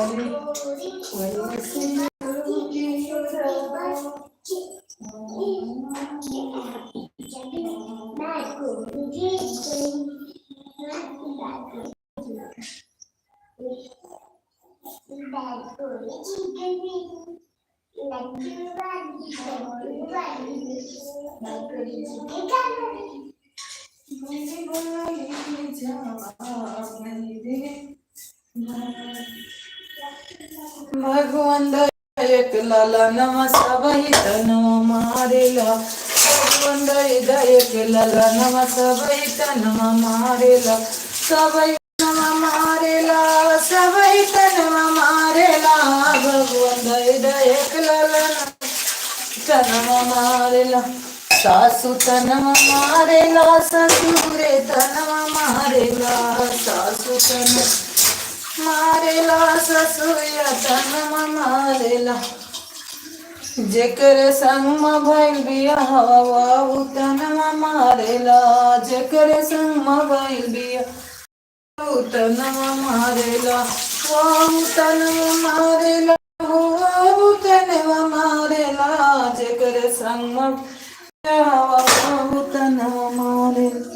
भगवान दयक लाला नम सबहि तनम मारेला भगवान दयक लाला नम सबहि तनम मारेला सबहि तनम मारेला सबहि तनम मारेला भगवान दयक लाला तनम मारेला सासु तनम मारेला ससुरे तनम मारेला सासु तनम मारेला ससुया तनम मारेला जेकर संग भइल बियाह वाहु तनम मारेला जेकर संग भइल बियाह तनम मारेला वाहु तनम मारेला वाहु तनम मारेला जेकर संग वाहु तनम मारेला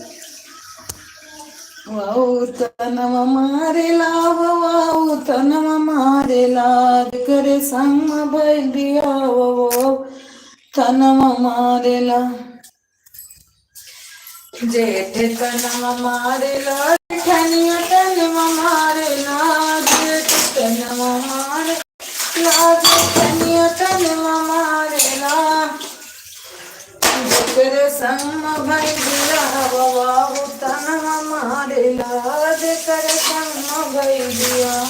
वाहु तनम मारेला वाहु तनम मारेला करे संग भइल बियाह वाहु तनम मारेला जेठ तनम मारेला जेठनिया तनम मारेला जेठ तनम मारेला जेठनिया तनम मारेला जेकर संग भइल बियाह वाहु तनम मारेला जेकर संग भइल बियाह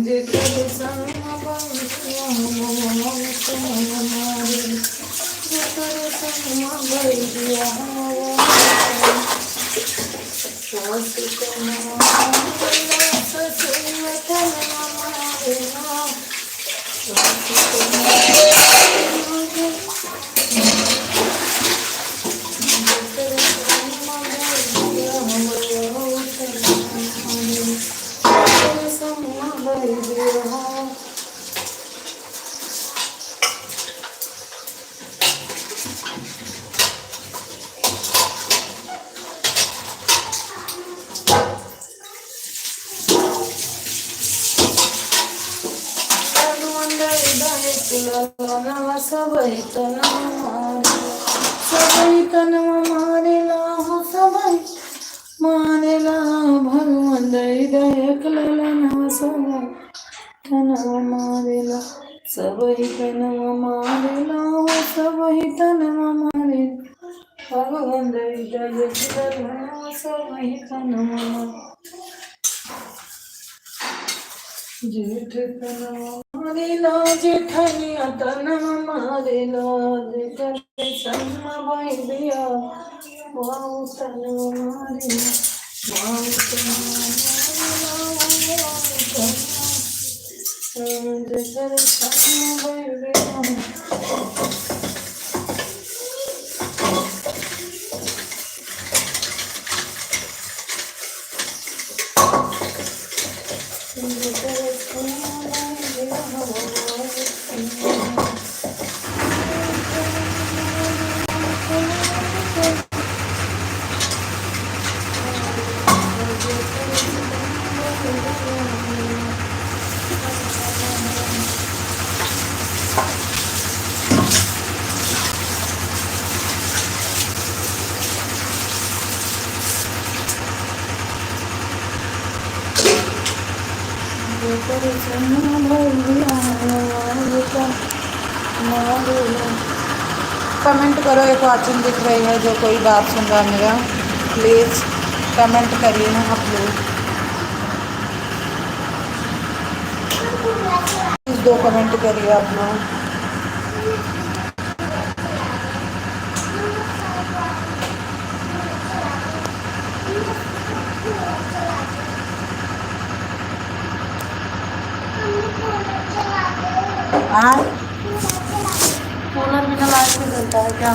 जेकर संग भइल बियाह तनम मारेला जेकर संग भइल बियाह सासु तनम मारेला ससुर तनम मारेला सासु तनम मारेला जेकर संग भइल बियाह वाहु तनम मारेला जेकर संग भइल बियाह सबहि तनम मारेला हो सबहि मारेला भगवान दयक लाला नम सबहि तनम मारेला सबहि तनम मारेला हो सबहि तनम मारेला भगवान दयक लाला नम सबहि तनम मारेला जेठ तनम मारेला जेठनिया तनम मारेला जेकर संग भइल बियाह वाहु तनम मारेला वाहु तनम मारेला वाहु तनम कमेंट करो, एक वॉचिंग दिख रही है जो कोई बात सुन रहा है मेरा, प्लीज़ कमेंट करिए ना आप लोग, प्लीज़ 2 कमेंट करिए आप लोग। हाँ, कूलर बिना लाइट में चलता है क्या?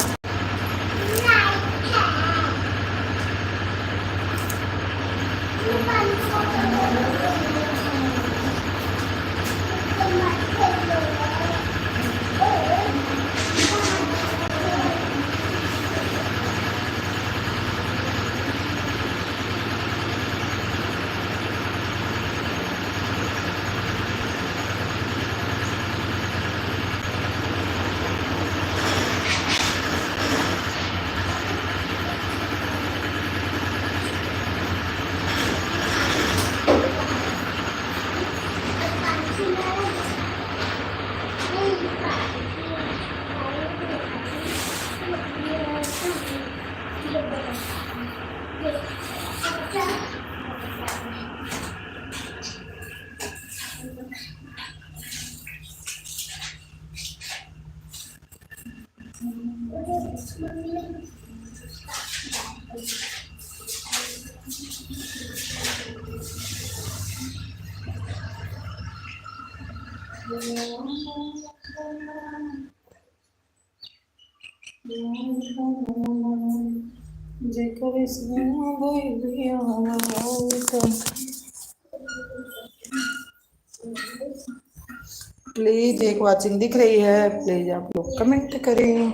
प्लीज़ एक वॉचिंग दिख रही है, प्लीज़ आप लोग कमेंट करें,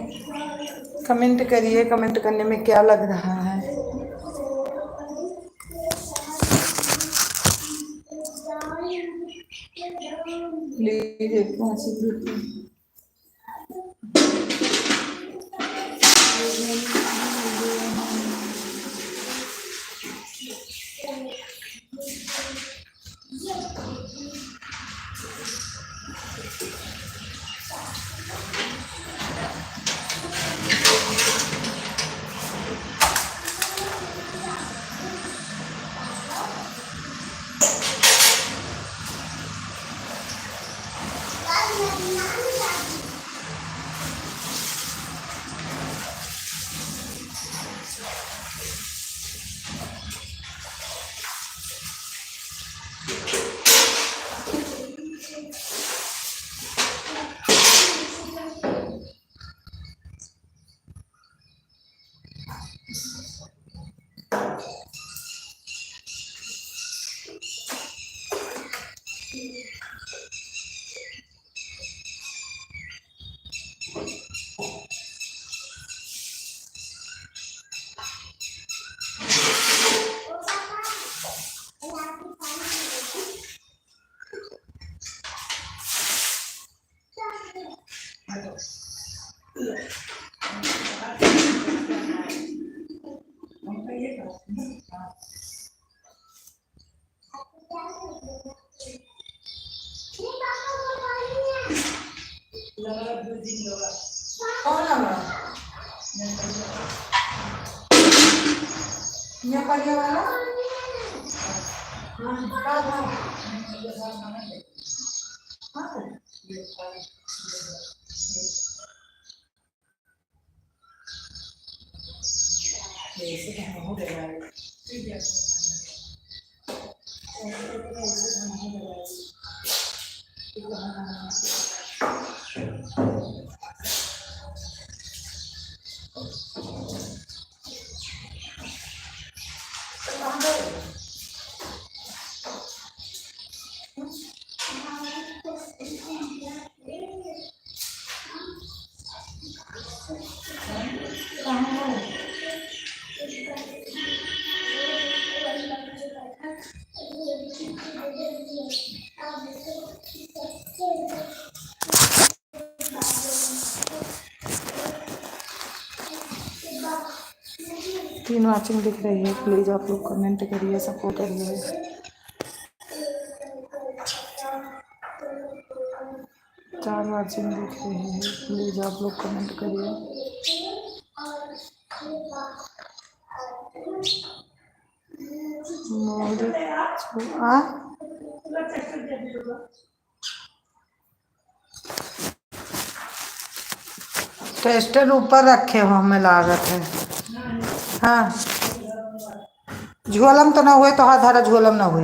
कमेंट करिए। कमेंट करने में क्या लग रहा है? प्लीज़ एक वॉचिंग दीजिए। 3 वाचिंग दिख रही है, प्लीज़ आप लोग कमेंट करिए, सपोर्ट करिए। 4 वाचिंग दिख रही है, प्लीज़ आप लोग कमेंट करिए। मोदी टेस्टर ऊपर रखे हो, हमें लागत है। हाँ, झोलम तो ना हुए तो हाथ धारा झोलम ना हुए।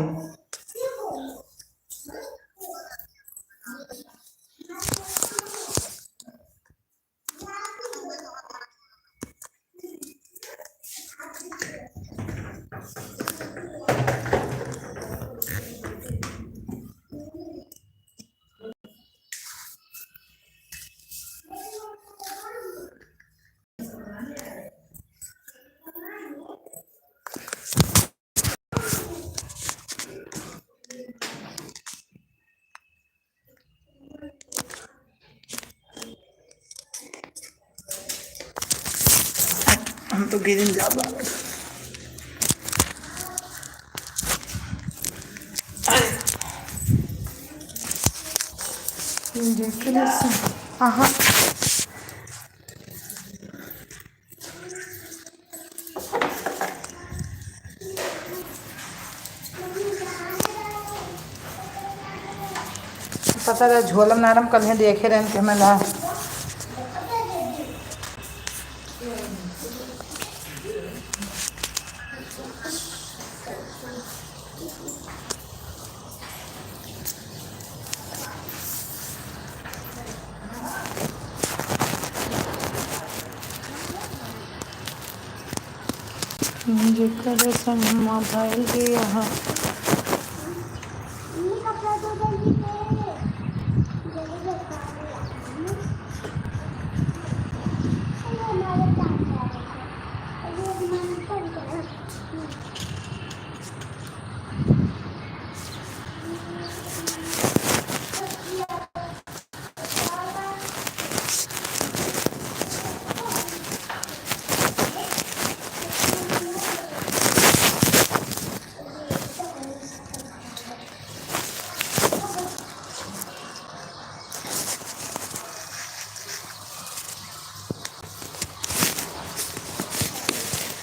हम तो गिरिन जाबा हाँ पता है झोलम नारम कल देखे रहन के हमें ला जेकर संग माधाइल के यहाँ ये कपड़ा तो जल्दी